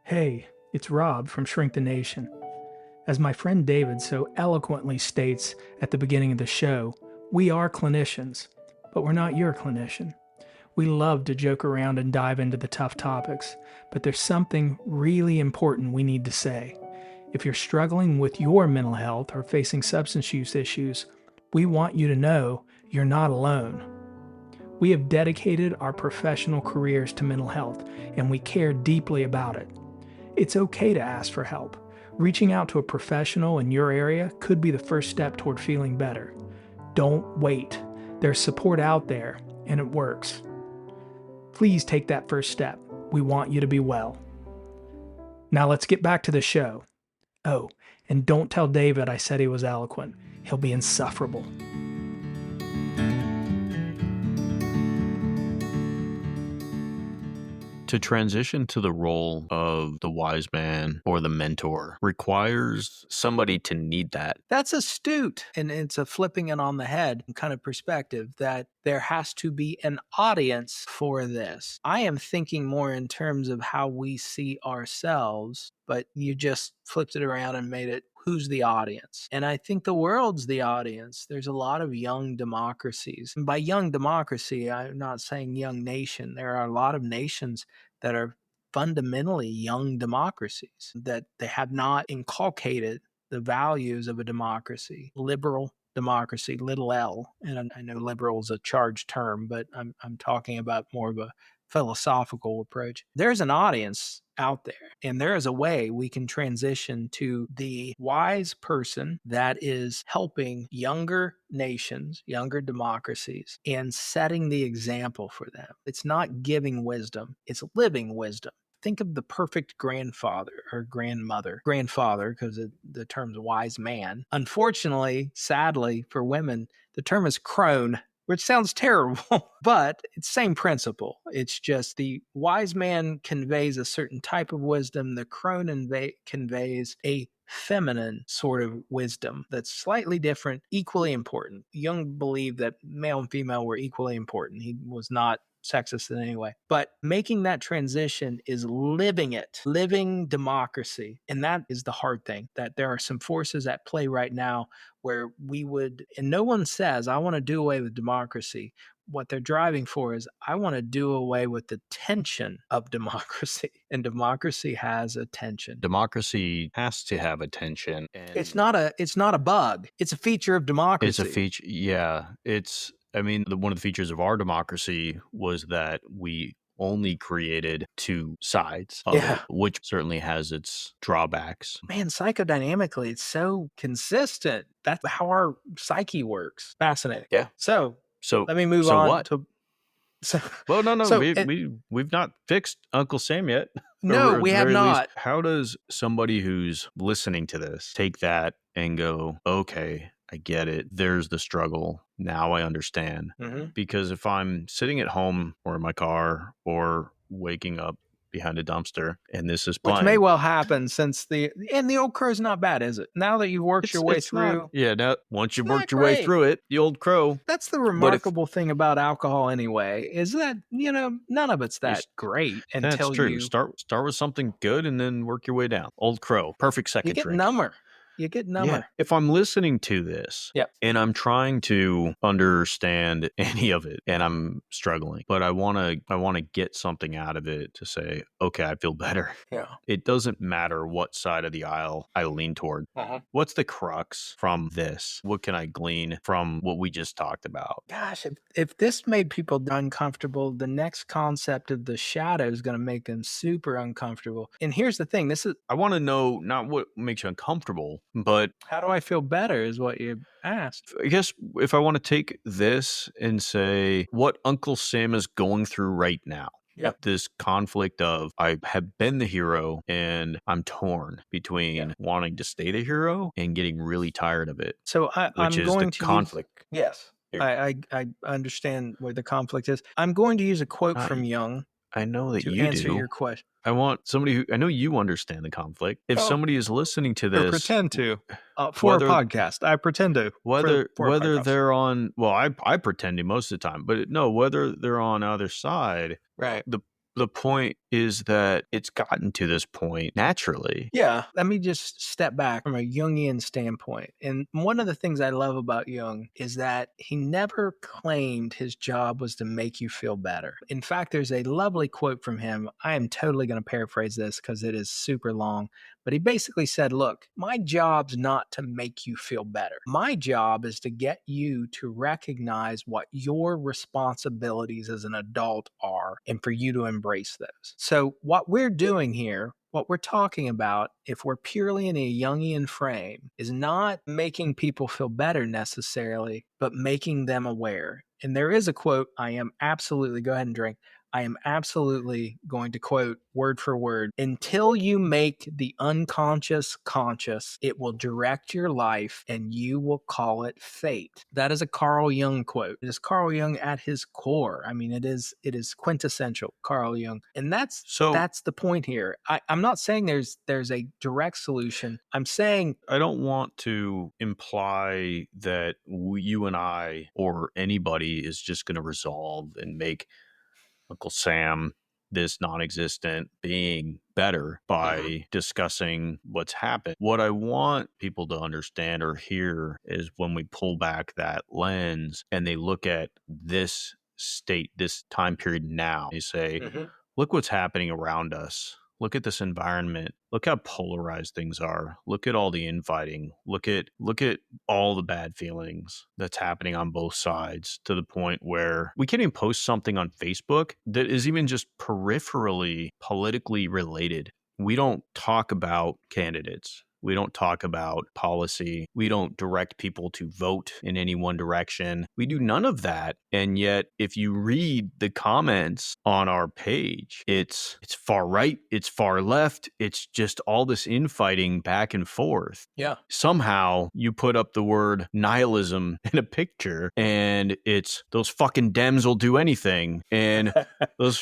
Speaker 3: Hey, it's Rob from Shrink the Nation. As my friend David so eloquently states at the beginning of the show, we are clinicians, but we're not your clinician. We love to joke around and dive into the tough topics, but there's something really important we need to say. If you're struggling with your mental health or facing substance use issues, we want you to know you're not alone. We have dedicated our professional careers to mental health, and we care deeply about it. It's okay to ask for help. Reaching out to a professional in your area could be the first step toward feeling better. Don't wait. There's support out there, and it works. Please take that first step. We want you to be well. Now let's get back to the show. Oh, and don't tell David I said he was eloquent. He'll be insufferable.
Speaker 1: To transition to the role of the wise man or the mentor requires somebody to need that.
Speaker 2: That's astute. And it's a flipping it on the head kind of perspective, that there has to be an audience for this. I am thinking more in terms of how we see ourselves, but you just flipped it around and made it, who's the audience? And I think the world's the audience. There's a lot of young democracies. And by young democracy, I'm not saying young nation. There are a lot of nations that are fundamentally young democracies, that they have not inculcated the values of a democracy, liberal democracy, little L. And I know liberal is a charged term, but I'm talking about more of a philosophical approach. There's an audience out there, and there is a way we can transition to the wise person that is helping younger nations, younger democracies, and setting the example for them. It's not giving wisdom, it's living wisdom. Think of the perfect grandfather or grandmother. Grandfather, because the term's wise man. Unfortunately, sadly for women, the term is crone, which sounds terrible, but it's same principle. It's just the wise man conveys a certain type of wisdom. The crone conveys a feminine sort of wisdom that's slightly different, equally important. Jung believed that male and female were equally important. He was not sexist in any way. But making that transition is living it, living democracy. And that is the hard thing, that there are some forces at play right now where we would, and no one says, I want to do away with democracy. What they're driving for is, I want to do away with the tension of democracy. And democracy has a tension.
Speaker 1: Democracy has to have a tension. And
Speaker 2: it's not a bug. It's a feature of democracy.
Speaker 1: It's a feature. Yeah. One of the features of our democracy was that we only created two sides of it, which certainly has its drawbacks.
Speaker 2: Man, psychodynamically, it's so consistent. That's how our psyche works. Fascinating.
Speaker 1: Yeah.
Speaker 2: So let me move on to So,
Speaker 1: Well, no,
Speaker 2: so
Speaker 1: we've not fixed Uncle Sam yet.
Speaker 2: No,
Speaker 1: Or at
Speaker 2: we
Speaker 1: the
Speaker 2: have
Speaker 1: very least,
Speaker 2: not.
Speaker 1: how does somebody who's listening to this take that and go, okay, I get it. There's the struggle. Now I understand.
Speaker 2: Mm-hmm.
Speaker 1: Because if I'm sitting at home or in my car or waking up behind a dumpster and this is playing,
Speaker 2: which may well happen since the Old Crow's not bad, is it? Now that you've worked your way through,
Speaker 1: now once you've worked your way through it, the Old Crow.
Speaker 2: That's the remarkable thing about alcohol, anyway, is that none of it's that great until
Speaker 1: that's true. Start with something good and then work your way down. Old Crow, perfect second drink.
Speaker 2: You get number.
Speaker 1: Yeah. If I'm listening to this and I'm trying to understand any of it and I'm struggling, but I want to get something out of it to say, okay, I feel better.
Speaker 2: Yeah.
Speaker 1: It doesn't matter what side of the aisle I lean toward. What's the crux from this? What can I glean from what we just talked about?
Speaker 2: Gosh, if this made people uncomfortable, the next concept of the shadow is going to make them super uncomfortable. And here's the thing, I
Speaker 1: want to know not what makes you uncomfortable, but
Speaker 2: how do I feel better is what you asked.
Speaker 1: I guess if I want to take this and say what Uncle Sam is going through right now.
Speaker 2: Yep.
Speaker 1: This conflict of I have been the hero and I'm torn between wanting to stay the hero and getting really tired of it.
Speaker 2: So I'm going to
Speaker 1: conflict.
Speaker 2: Yes. I understand where the conflict is. I'm going to use a quote from Jung.
Speaker 1: I know that
Speaker 2: to
Speaker 1: you
Speaker 2: answer
Speaker 1: do.
Speaker 2: your question.
Speaker 1: I want somebody who I know you understand the conflict. If somebody is listening to this,
Speaker 2: or pretend to for a podcast, I pretend to.
Speaker 1: Whether they're on, well, I pretend to most of the time, but whether they're on either side,
Speaker 2: right?
Speaker 1: The point is that it's gotten to this point naturally.
Speaker 2: Yeah. Let me just step back from a Jungian standpoint. And one of the things I love about Jung is that he never claimed his job was to make you feel better. In fact, there's a lovely quote from him. I am totally going to paraphrase this because it is super long. But he basically said, look, my job's not to make you feel better. My job is to get you to recognize what your responsibilities as an adult are and for you to embrace those. So what we're doing here, what we're talking about, if we're purely in a Jungian frame, is not making people feel better necessarily, but making them aware. And there is a quote, go ahead and drink. I am absolutely going to quote word for word. Until you make the unconscious conscious, it will direct your life and you will call it fate. That is a Carl Jung quote. It is Carl Jung at his core. I mean, it is quintessential Carl Jung. And that's the point here. I'm not saying there's a direct solution. I'm saying
Speaker 1: I don't want to imply that you and I or anybody is just going to resolve and make Uncle Sam, this non-existent being, better by discussing what's happened. What I want people to understand or hear is when we pull back that lens and they look at this state, this time period now, they say, look what's happening around us. Look at this environment. Look how polarized things are. Look at all the infighting. Look at all the bad feelings that's happening on both sides, to the point where we can't even post something on Facebook that is even just peripherally politically related. We don't talk about candidates. We don't talk about policy. We don't direct people to vote in any one direction. We do none of that. And yet, if you read the comments on our page, it's far right, it's far left, it's just all this infighting back and forth.
Speaker 2: Yeah.
Speaker 1: Somehow you put up the word nihilism in a picture and it's those fucking Dems will do anything. And those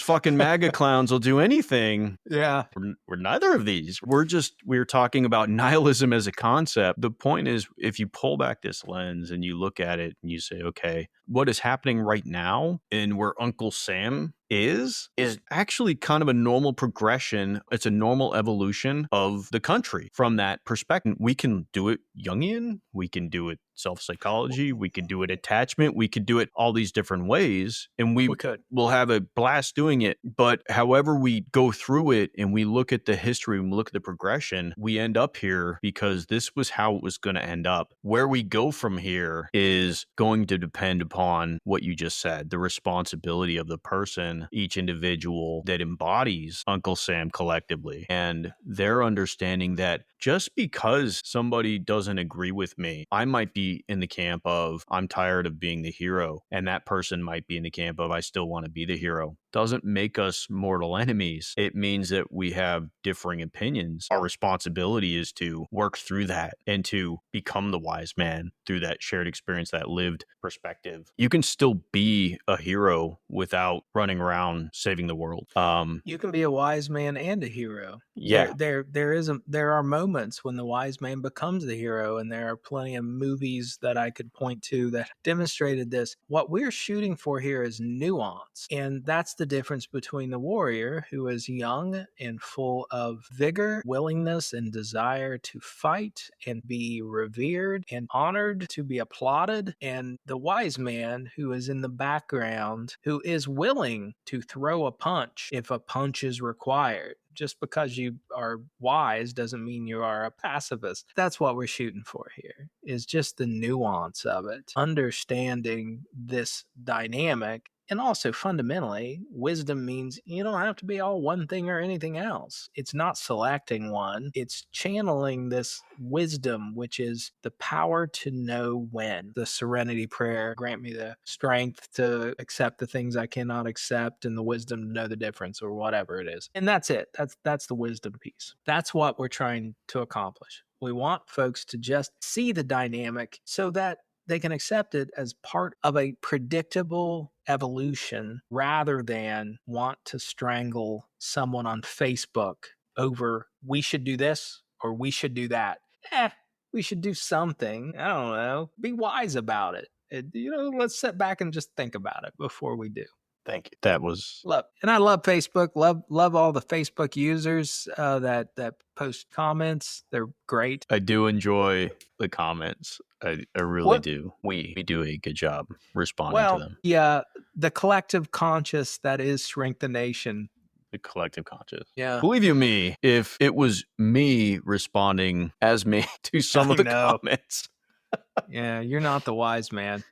Speaker 1: fucking MAGA clowns will do anything.
Speaker 2: Yeah.
Speaker 1: We're neither of these. We're talking about nihilism as a concept. The point is, if you pull back this lens and you look at it and you say, okay, what is happening right now and where Uncle Sam is actually kind of a normal progression. It's a normal evolution of the country from that perspective. We can do it Jungian. We can do it self-psychology. We can do it attachment. We could do it all these different ways. And we'll have a blast doing it. But however we go through it and we look at the history and we look at the progression, we end up here because this was how it was going to end up. Where we go from here is going to depend upon what you just said, the responsibility of the person on each individual that embodies Uncle Sam collectively. And they're understanding that just because somebody doesn't agree with me, I might be in the camp of I'm tired of being the hero, and that person might be in the camp of I still want to be the hero. Doesn't make us mortal enemies. It means that we have differing opinions. Our responsibility is to work through that and to become the wise man through that shared experience, that lived perspective. You can still be a hero without running around saving the world.
Speaker 2: You can be a wise man and a hero.
Speaker 1: Yeah.
Speaker 2: There are moments when the wise man becomes the hero, and there are plenty of movies that I could point to that demonstrated this. What we're shooting for here is nuance, and that's the difference between the warrior, who is young and full of vigor, willingness, and desire to fight and be revered and honored, to be applauded, and the wise man, who is in the background, who is willing to throw a punch if a punch is required. Just because you are wise doesn't mean you are a pacifist. That's what we're shooting for here, is just the nuance of it, understanding this dynamic. And also, fundamentally, wisdom means you don't have to be all one thing or anything else. It's not selecting one. It's channeling this wisdom, which is the power to know when. The serenity prayer, grant me the strength to accept the things I cannot accept and the wisdom to know the difference, or whatever it is. And that's it. That's the wisdom piece. That's what we're trying to accomplish. We want folks to just see the dynamic so that they can accept it as part of a predictable evolution, rather than want to strangle someone on Facebook over we should do this or we should do that. We should do something. I don't know. Be wise about it. Let's sit back and just think about it before we do.
Speaker 1: Thank you. That was
Speaker 2: and I love Facebook. Love all the Facebook users that post comments. They're great.
Speaker 1: I do enjoy the comments. I really do. We do a good job responding to them.
Speaker 2: Yeah, the collective conscious that is Shrink the Nation.
Speaker 1: The collective conscious.
Speaker 2: Yeah.
Speaker 1: Believe you me, if it was me responding as me to some of the comments.
Speaker 2: Yeah, you're not the wise man.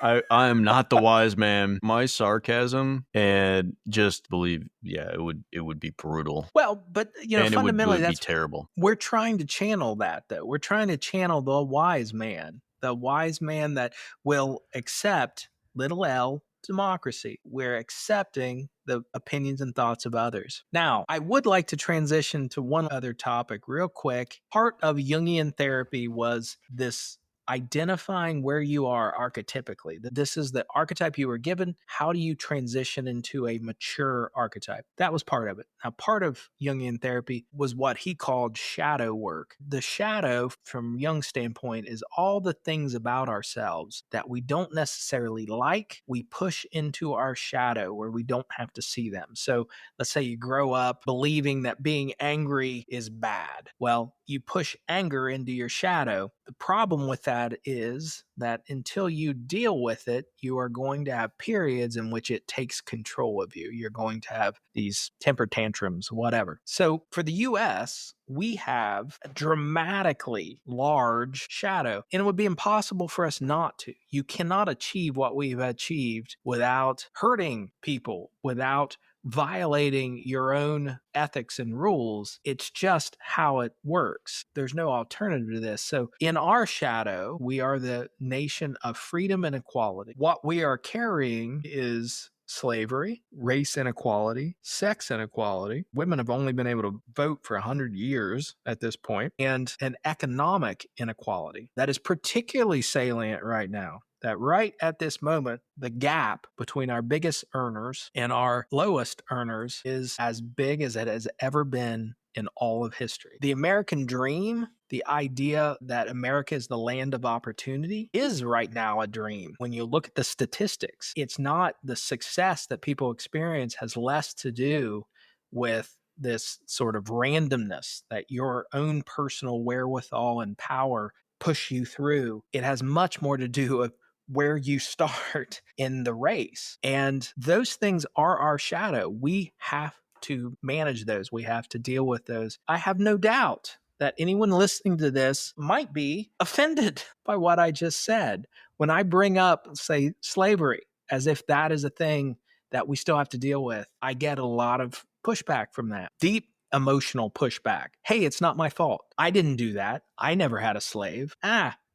Speaker 1: I am not the wise man. My sarcasm, and just believe, it would be brutal.
Speaker 2: Well, but fundamentally,
Speaker 1: that's terrible.
Speaker 2: We're trying to channel that, though. We're trying to channel the wise man that will accept little L democracy. We're accepting the opinions and thoughts of others. Now, I would like to transition to one other topic real quick. Part of Jungian therapy was this identifying where you are archetypically. This is the archetype you were given. How do you transition into a mature archetype? That was part of it. Now, part of Jungian therapy was what he called shadow work. The shadow, from Jung's standpoint, is all the things about ourselves that we don't necessarily like. We push into our shadow where we don't have to see them. So let's say you grow up believing that being angry is bad. Well, you push anger into your shadow. The problem with that is that until you deal with it, you are going to have periods in which it takes control of you. You're going to have these temper tantrums, whatever. So for the US, we have a dramatically large shadow, and it would be impossible for us not to. You cannot achieve what we've achieved without hurting people, without violating your own ethics and rules. It's just how it works. There's no alternative to this. So in our shadow, we are the nation of freedom and equality. What we are carrying is slavery, race inequality, sex inequality. Women have only been able to vote for 100 years at this point, and an economic inequality that is particularly salient right now. That right at this moment, the gap between our biggest earners and our lowest earners is as big as it has ever been in all of history. The American dream, the idea that America is the land of opportunity, is right now a dream. When you look at the statistics, it's not the success that people experience has less to do with this sort of randomness that your own personal wherewithal and power push you through. It has much more to do with where you start in the race. And those things are our shadow. We have to manage those. We have to deal with those. I have no doubt that anyone listening to this might be offended by what I just said. When I bring up, say, slavery, as if that is a thing that we still have to deal with. I get a lot of pushback from that. Deep emotional pushback. Hey, it's not my fault. I didn't do that. I never had a slave.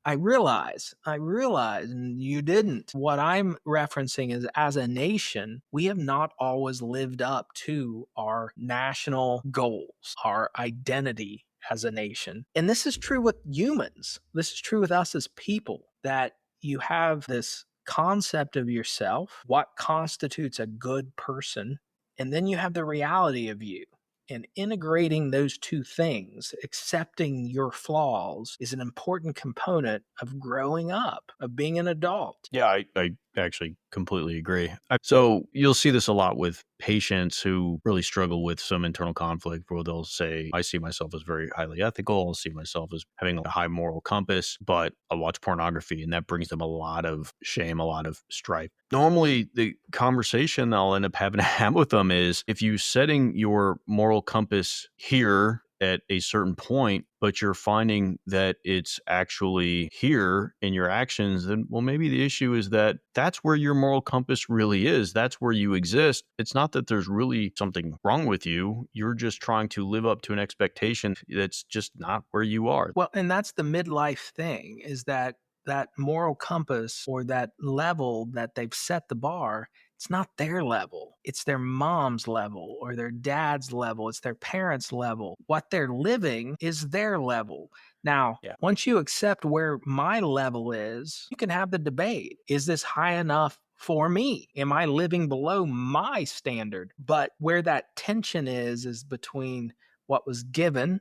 Speaker 2: I realize, and you didn't. What I'm referencing is, as a nation, we have not always lived up to our national goals, our identity as a nation. And this is true with humans. This is true with us as people, that you have this concept of yourself, what constitutes a good person, and then you have the reality of you. And integrating those two things, accepting your flaws, is an important component of growing up, of being an adult.
Speaker 1: Yeah, I actually completely agree. So you'll see this a lot with patients who really struggle with some internal conflict, where they'll say, I see myself as very highly ethical. I'll see myself as having a high moral compass, but I watch pornography, and that brings them a lot of shame, a lot of strife. Normally, the conversation I'll end up having to have with them is, if you setting your moral compass here at a certain point, but you're finding that it's actually here in your actions, then, well, maybe the issue is that that's where your moral compass really is. That's where you exist. It's not that there's really something wrong with you. You're just trying to live up to an expectation that's just not where you are.
Speaker 2: Well, and that's the midlife thing, is that moral compass, or that level that they've set the bar, it's not their level. It's their mom's level or their dad's level. It's their parents' level. What they're living is their level. Now, once you accept where my level is, you can have the debate. Is this high enough for me? Am I living below my standard? But where that tension is between what was given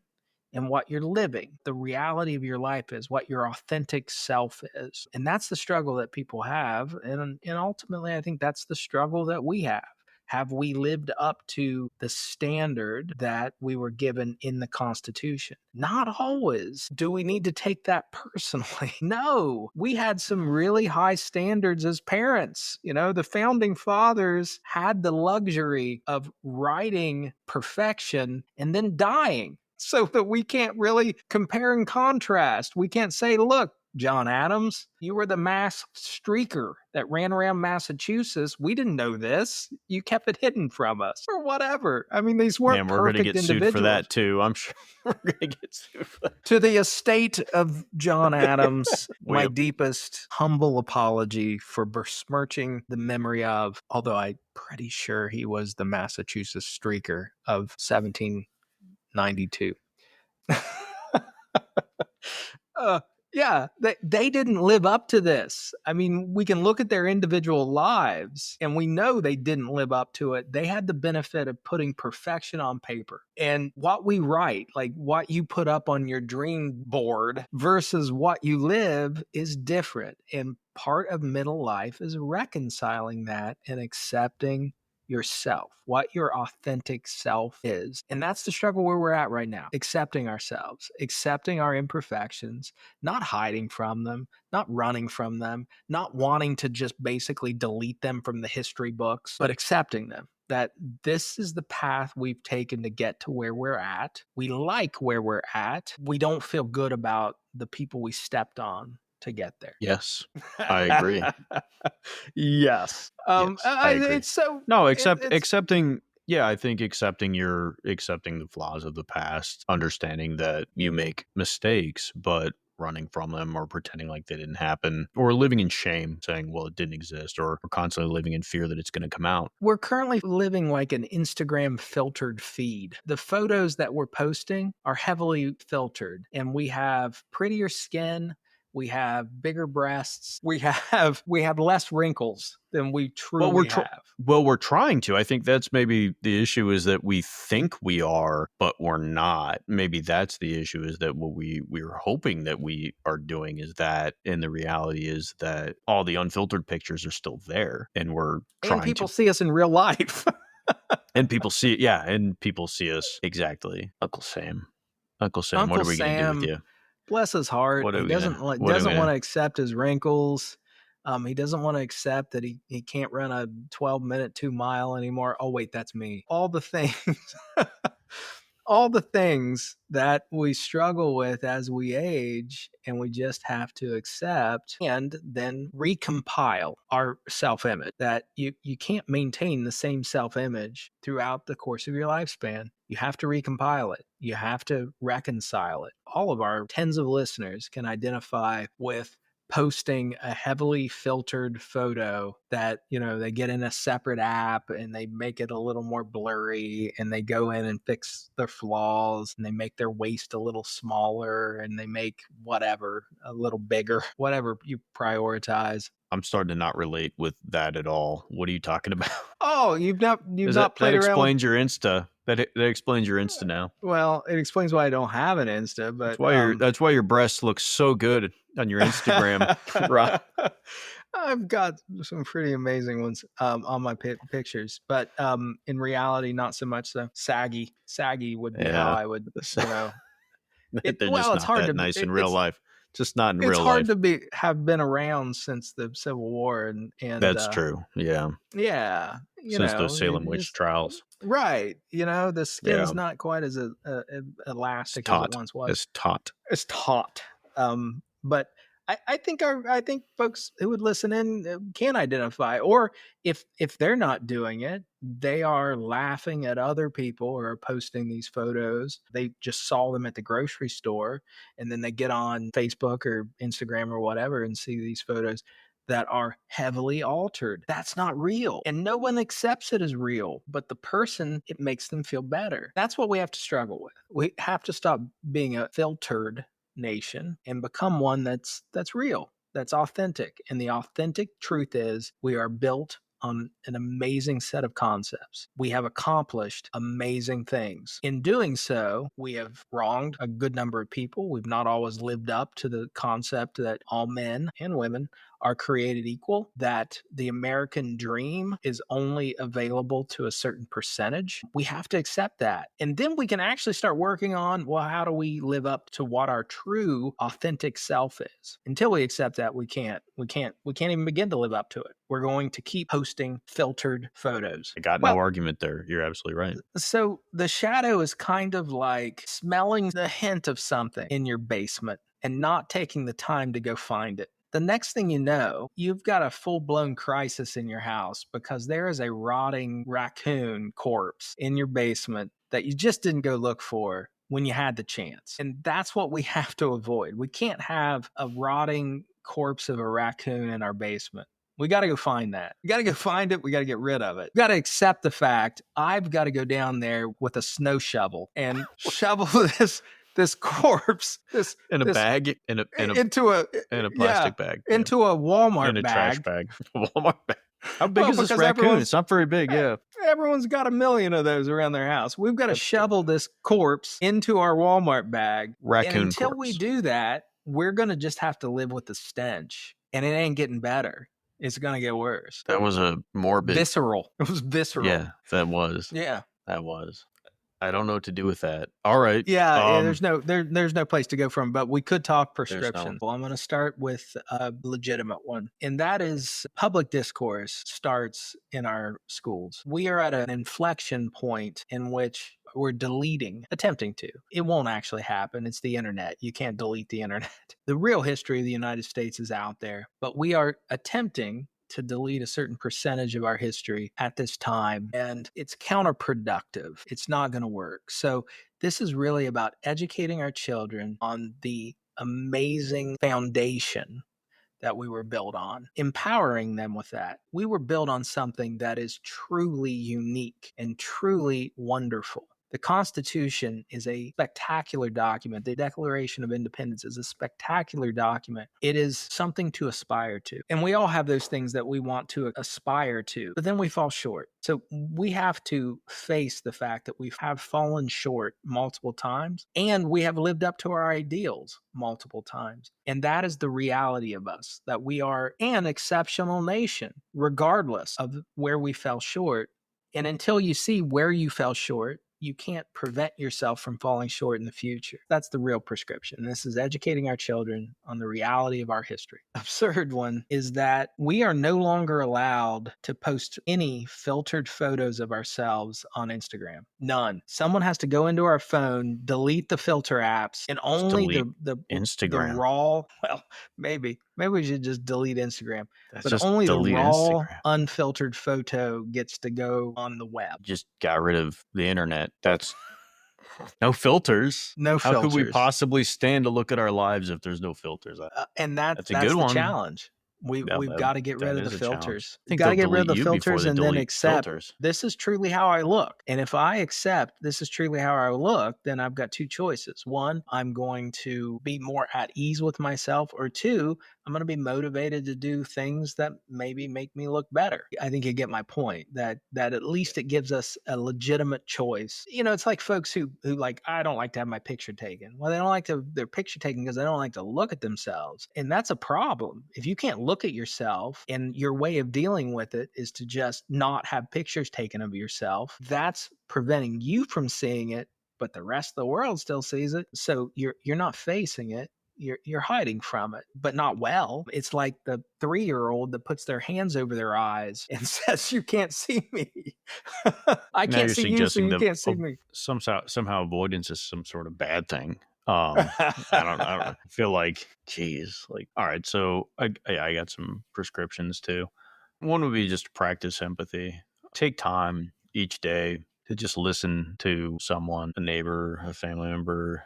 Speaker 2: and what you're living. The reality of your life is what your authentic self is. And that's the struggle that people have. And ultimately, I think that's the struggle that we have. Have we lived up to the standard that we were given in the Constitution? Not always. Do we need to take that personally? No. We had some really high standards as parents. You know, the founding fathers had the luxury of writing perfection and then dying, so that we can't really compare and contrast. We can't say, look, John Adams, you were the mass streaker that ran around Massachusetts. We didn't know this. You kept it hidden from us, or whatever. I mean, these weren't perfect individuals. We're going to get sued for that
Speaker 1: too. I'm sure we're going to get sued for that.
Speaker 2: To the estate of John Adams, my deepest humble apology for besmirching the memory of, although I'm pretty sure he was the Massachusetts streaker of 1792. They didn't live up to this. I mean, we can look at their individual lives and we know they didn't live up to it. They had the benefit of putting perfection on paper. And what we write, like what you put up on your dream board versus what you live, is different. And part of middle life is reconciling that and accepting yourself, what your authentic self is. And that's the struggle where we're at right now. Accepting ourselves, accepting our imperfections, not hiding from them, not running from them, not wanting to just basically delete them from the history books, but accepting them. That this is the path we've taken to get to where we're at. We like where we're at. We don't feel good about the people we stepped on to get there.
Speaker 1: Yes, I agree.
Speaker 2: Yes.
Speaker 1: Yes, I agree.
Speaker 2: It's so
Speaker 1: accepting. Yeah, I think accepting the flaws of the past, understanding that you make mistakes, but running from them or pretending like they didn't happen, or living in shame, saying, well, it didn't exist, or constantly living in fear that it's going to come out.
Speaker 2: We're currently living like an Instagram filtered feed. The photos that we're posting are heavily filtered, and we have prettier skin. We have bigger breasts. We have less wrinkles than we truly have.
Speaker 1: Well, we're trying to. I think that's maybe the issue, is that we think we are, but we're not. Maybe that's the issue, is that what we're hoping that we are doing is that, and the reality is that all the unfiltered pictures are still there, and we're trying to.
Speaker 2: And people see us in real life.
Speaker 1: And people see it. Yeah, and people see us. Exactly. Uncle Sam, what are we going to do with you?
Speaker 2: Bless his heart. He doesn't want to accept his wrinkles. He doesn't want to accept that he can't run a 12-minute 2-mile anymore. Oh, wait, that's me. All the things. all the things that we struggle with as we age, and we just have to accept and then recompile our self-image. That you can't maintain the same self-image throughout the course of your lifespan. You have to recompile it. You have to reconcile it. All of our tens of listeners can identify with posting a heavily filtered photo that, they get in a separate app and they make it a little more blurry, and they go in and fix their flaws, and they make their waist a little smaller, and they make whatever a little bigger, whatever you prioritize.
Speaker 1: I'm starting to not relate with that at all. What are you talking about?
Speaker 2: Oh, you've not played
Speaker 1: that
Speaker 2: around
Speaker 1: explains your Insta. That explains your Insta now.
Speaker 2: Well, it explains why I don't have an Insta, but
Speaker 1: that's why your breasts look so good on your Instagram. Right.
Speaker 2: I've got some pretty amazing ones on my pictures, but in reality, not so much so. Saggy would be how I would,
Speaker 1: They're
Speaker 2: it's
Speaker 1: just
Speaker 2: hard
Speaker 1: not
Speaker 2: to
Speaker 1: nice in real life. Just not in real life.
Speaker 2: It's hard to have been around since the Civil War, and
Speaker 1: that's true. Yeah.
Speaker 2: Yeah.
Speaker 1: Since those Salem witch trials.
Speaker 2: Right. The skin's not quite as elastic as it once was. It's taut. But I think folks who would listen in can identify, or if they're not doing it, they are laughing at other people who are posting these photos. They just saw them at the grocery store, and then they get on Facebook or Instagram or whatever and see these photos that are heavily altered. That's not real. And no one accepts it as real, but the person, it makes them feel better. That's what we have to struggle with. We have to stop being a filtered nation and become one that's real, that's authentic. And the authentic truth is we are built on an amazing set of concepts. We have accomplished amazing things. In doing so, we have wronged a good number of people. We've not always lived up to the concept that all men and women are created equal, that the American dream is only available to a certain percentage. We have to accept that. And then we can actually start working on, well, how do we live up to what our true authentic self is? Until we accept that, we can't even begin to live up to it. We're going to keep posting filtered photos.
Speaker 1: I got no argument there. You're absolutely right.
Speaker 2: So the shadow is kind of like smelling the hint of something in your basement and not taking the time to go find it. The next thing you know, you've got a full-blown crisis in your house because there is a rotting raccoon corpse in your basement that you just didn't go look for when you had the chance. And that's what we have to avoid. We can't have a rotting corpse of a raccoon in our basement. We got to go find that. We got to go find it. We got to get rid of it. We got to accept the fact I've got to go down there with a snow shovel and shovel this corpse,
Speaker 1: bag, into a plastic bag,
Speaker 2: into a Walmart
Speaker 1: in a
Speaker 2: bag,
Speaker 1: trash bag, Walmart bag. How big is this raccoon? It's not very big. Yeah,
Speaker 2: everyone's got a million of those around their house. We've got to shovel this corpse into our Walmart bag.
Speaker 1: Raccoon
Speaker 2: and until
Speaker 1: corpse.
Speaker 2: We do that, we're gonna just have to live with the stench, and it ain't getting better. It's gonna get worse.
Speaker 1: That was a morbid,
Speaker 2: visceral. It was visceral.
Speaker 1: Yeah, that was.
Speaker 2: Yeah,
Speaker 1: that was. I don't know what to do with that. All right.
Speaker 2: Yeah, there's no place to go from, but we could talk prescription. Well, I'm going to start with a legitimate one, and that is public discourse starts in our schools. We are at an inflection point in which we're attempting to. It won't actually happen. It's the internet. You can't delete the internet. The real history of the United States is out there, but we are attempting to delete a certain percentage of our history at this time, and it's counterproductive. It's not going to work. So this is really about educating our children on the amazing foundation that we were built on, empowering them with that. We were built on something that is truly unique and truly wonderful. The Constitution is a spectacular document. The Declaration of Independence is a spectacular document. It is something to aspire to. And we all have those things that we want to aspire to, but then we fall short. So we have to face the fact that we have fallen short multiple times, and we have lived up to our ideals multiple times. And that is the reality of us, that we are an exceptional nation, regardless of where we fell short. And until you see where you fell short, you can't prevent yourself from falling short in the future. That's the real prescription. This is educating our children on the reality of our history. Absurd one is that we are no longer allowed to post any filtered photos of ourselves on Instagram. None. Someone has to go into our phone, delete the filter apps, and only the
Speaker 1: Instagram.
Speaker 2: The raw, well, maybe we should just delete Instagram.
Speaker 1: That's
Speaker 2: but
Speaker 1: just
Speaker 2: only the raw,
Speaker 1: Instagram.
Speaker 2: Unfiltered photo gets to go on the web.
Speaker 1: Just got rid of the internet. That's no filters.
Speaker 2: No
Speaker 1: How
Speaker 2: filters.
Speaker 1: could we possibly stand to look at our lives if there's no filters?
Speaker 2: And that's
Speaker 1: a good
Speaker 2: the
Speaker 1: one.
Speaker 2: challenge. We've got to get rid of the filters. We've got to get rid of the filters and then accept this is truly how I look. And if I accept this is truly how I look, then I've got two choices. One, I'm going to be more at ease with myself, or two, I'm going to be motivated to do things that maybe make me look better. I think you get my point, that at least it gives us a legitimate choice. You know, it's like folks who like, I don't like to have my picture taken. Well, they don't like to have their picture taken because they don't like to look at themselves. And that's a problem. If you can't look at yourself and your way of dealing with it is to just not have pictures taken of yourself, that's preventing you from seeing it, but the rest of the world still sees it. So you're not facing it. You're hiding from it, but not well. It's like the 3-year-old that puts their hands over their eyes and says, "You can't see me. I can't see you, so you can't see me."
Speaker 1: Somehow avoidance is some sort of bad thing. I don't feel like, geez, like, all right. So I got some prescriptions too. One would be just to practice empathy. Take time each day to just listen to someone, a neighbor, a family member,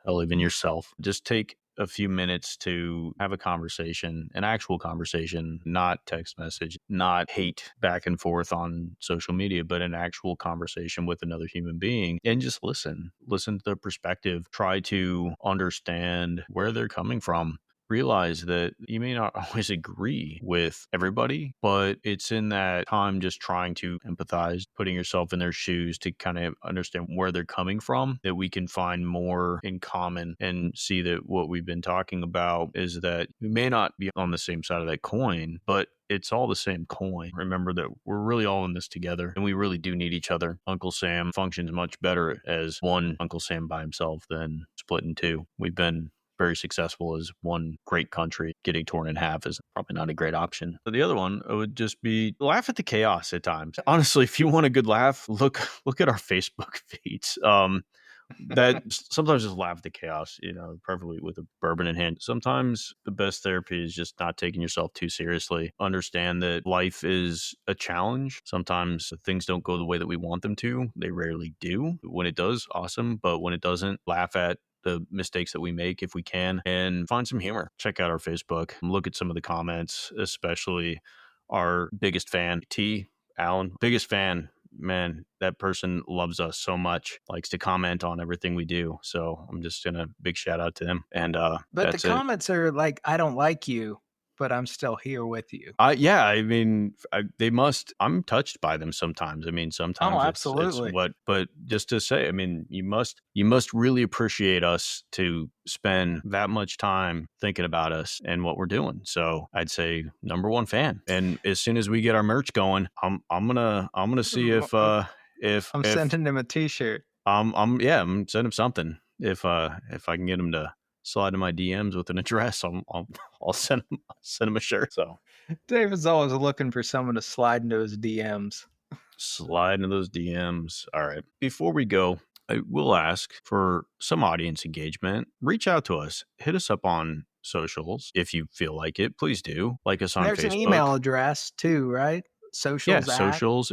Speaker 1: hell, even yourself. Just take a few minutes to have a conversation, an actual conversation, not text message, not hate back and forth on social media, but an actual conversation with another human being, and just listen to their perspective, try to understand where they're coming from. Realize that you may not always agree with everybody, but it's in that time just trying to empathize, putting yourself in their shoes to kind of understand where they're coming from, that we can find more in common and see that what we've been talking about is that we may not be on the same side of that coin, but it's all the same coin. Remember that we're really all in this together and we really do need each other. Uncle Sam functions much better as one Uncle Sam by himself than split in two. We've been very successful as one great country. Getting torn in half is probably not a great option. But the other one would just be laugh at the chaos at times. Honestly, if you want a good laugh, look at our Facebook feeds. That sometimes just laugh at the chaos, preferably with a bourbon in hand. Sometimes the best therapy is just not taking yourself too seriously. Understand that life is a challenge. Sometimes things don't go the way that we want them to. They rarely do. When it does, awesome. But when it doesn't, laugh at the mistakes that we make if we can, and find some humor. Check out our Facebook, look at some of the comments, especially our biggest fan, T. Allen, biggest fan. Man, that person loves us so much, likes to comment on everything we do. So I'm just gonna big shout out to him. And
Speaker 2: but the comments are like, I don't like you, but I'm still here with you.
Speaker 1: Yeah, I mean, they must. I'm touched by them sometimes. I mean, sometimes
Speaker 2: absolutely.
Speaker 1: But just to say, I mean, you must really appreciate us to spend that much time thinking about us and what we're doing. So I'd say #1 fan. And as soon as we get our merch going, I'm gonna see if
Speaker 2: I'm sending him a T-shirt.
Speaker 1: I'm sending him something if I can get him to slide in my DMs with an address, I'll send him a shirt. So
Speaker 2: David's always looking for someone to slide into his DMs.
Speaker 1: Slide into those DMs. All right. Before we go, I will ask for some audience engagement. Reach out to us. Hit us up on socials if you feel like it. Please do. Like us on Facebook.
Speaker 2: There's an email address too, right?
Speaker 1: Socials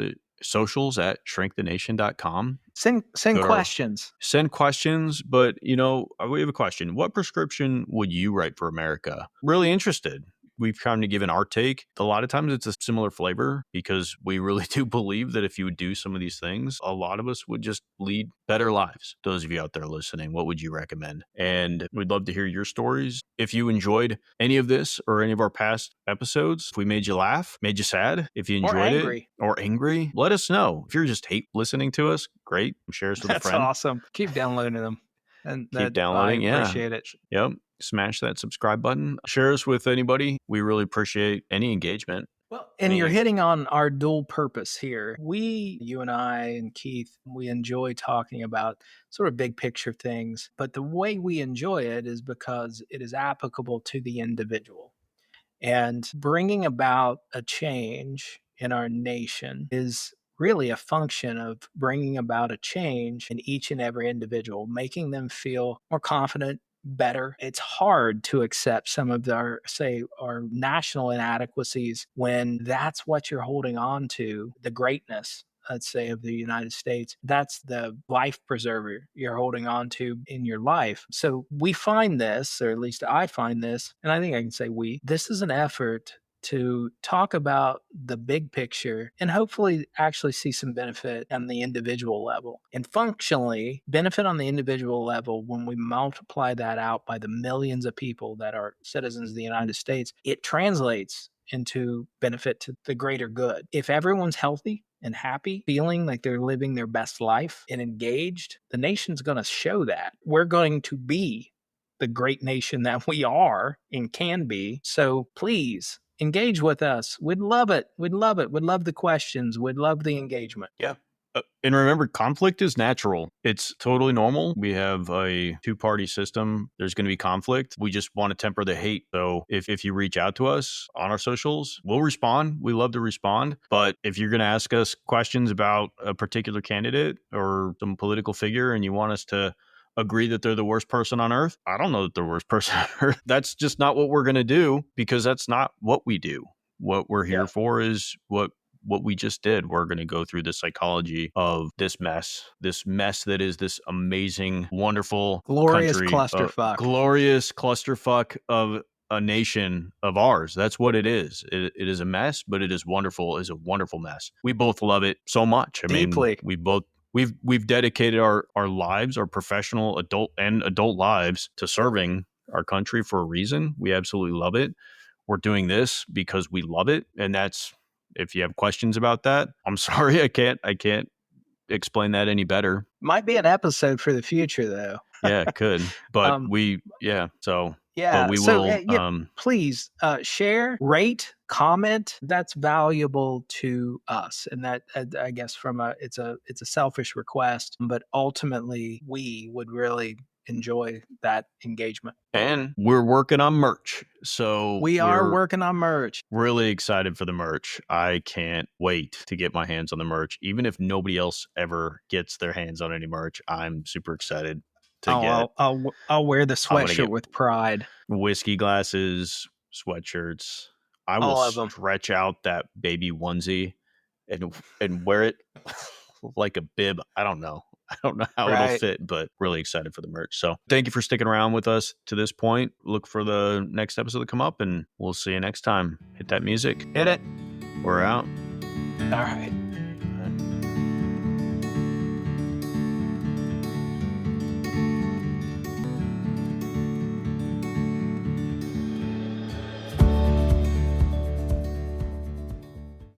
Speaker 1: at shrinkthenation.com.
Speaker 2: Send questions.
Speaker 1: Send questions, but we have a question. What prescription would you write for America? Really interested. We've kind of given our take. A lot of times it's a similar flavor because we really do believe that if you would do some of these things, a lot of us would just lead better lives. Those of you out there listening, what would you recommend? And we'd love to hear your stories. If you enjoyed any of this or any of our past episodes, if we made you laugh, made you sad, if you enjoyed it or angry, let us know. If you're just hate listening to us, great. Share us with a friend.
Speaker 2: That's awesome. Keep downloading them. And
Speaker 1: keep downloading.
Speaker 2: I appreciate it.
Speaker 1: Yep. Smash that subscribe button. Share us with anybody. We really appreciate any engagement.
Speaker 2: Well, and you're hitting on our dual purpose here. You and I and Keith, we enjoy talking about sort of big picture things, but the way we enjoy it is because it is applicable to the individual. And bringing about a change in our nation is really a function of bringing about a change in each and every individual, making them feel more confident, better. It's hard to accept some of our national inadequacies when that's what you're holding on to, the greatness, let's say, of the United States. That's the life preserver you're holding on to in your life. So we find this, or at least I find this, and I think I can say this is an effort to talk about the big picture and hopefully actually see some benefit on the individual level. And functionally, benefit on the individual level, when we multiply that out by the millions of people that are citizens of the United States, it translates into benefit to the greater good. If everyone's healthy and happy, feeling like they're living their best life and engaged, the nation's going to show that. We're going to be the great nation that we are and can be. So please engage with us. We'd love it. We'd love it. We'd love the questions. We'd love the engagement.
Speaker 1: Yeah. And remember, conflict is natural. It's totally normal. We have a two-party system. There's going to be conflict. We just want to temper the hate. So if you reach out to us on our socials, we'll respond. We love to respond. But if you're going to ask us questions about a particular candidate or some political figure and you want us to agree that they're the worst person on earth, I don't know that they're the worst person on earth. That's just not what we're going to do, because that's not what we do. What we're here for is what we just did. We're going to go through the psychology of this mess that is this amazing, wonderful,
Speaker 2: glorious
Speaker 1: country,
Speaker 2: clusterfuck,
Speaker 1: glorious clusterfuck of a nation of ours. That's what it is. It is a mess, but it is wonderful. It's a wonderful mess. We both love it so much. I
Speaker 2: Deeply.
Speaker 1: mean, we've dedicated our lives, our professional adult lives, to serving our country for a reason. We absolutely love it. We're doing this because we love it. And that's, if you have questions about that, I'm sorry, I can't explain that any better.
Speaker 2: Might be an episode for the future, though.
Speaker 1: Yeah, it could. But we will.
Speaker 2: Please share, rate, comment. That's valuable to us, and that, I guess, it's a selfish request, but ultimately we would really enjoy that engagement.
Speaker 1: And we're working on merch. So
Speaker 2: we are working on merch.
Speaker 1: Really excited for the merch. I can't wait to get my hands on the merch. Even if nobody else ever gets their hands on any merch, I'm super excited to get.
Speaker 2: I'll wear the sweatshirt with pride.
Speaker 1: Whiskey glasses, sweatshirts. I will stretch out that baby onesie and wear it like a bib. I don't know how it'll fit, but really excited for the merch. So thank you for sticking around with us to this point. Look for the next episode to come up, and we'll see you next time. Hit that music.
Speaker 2: Hit it.
Speaker 1: We're out.
Speaker 2: All right.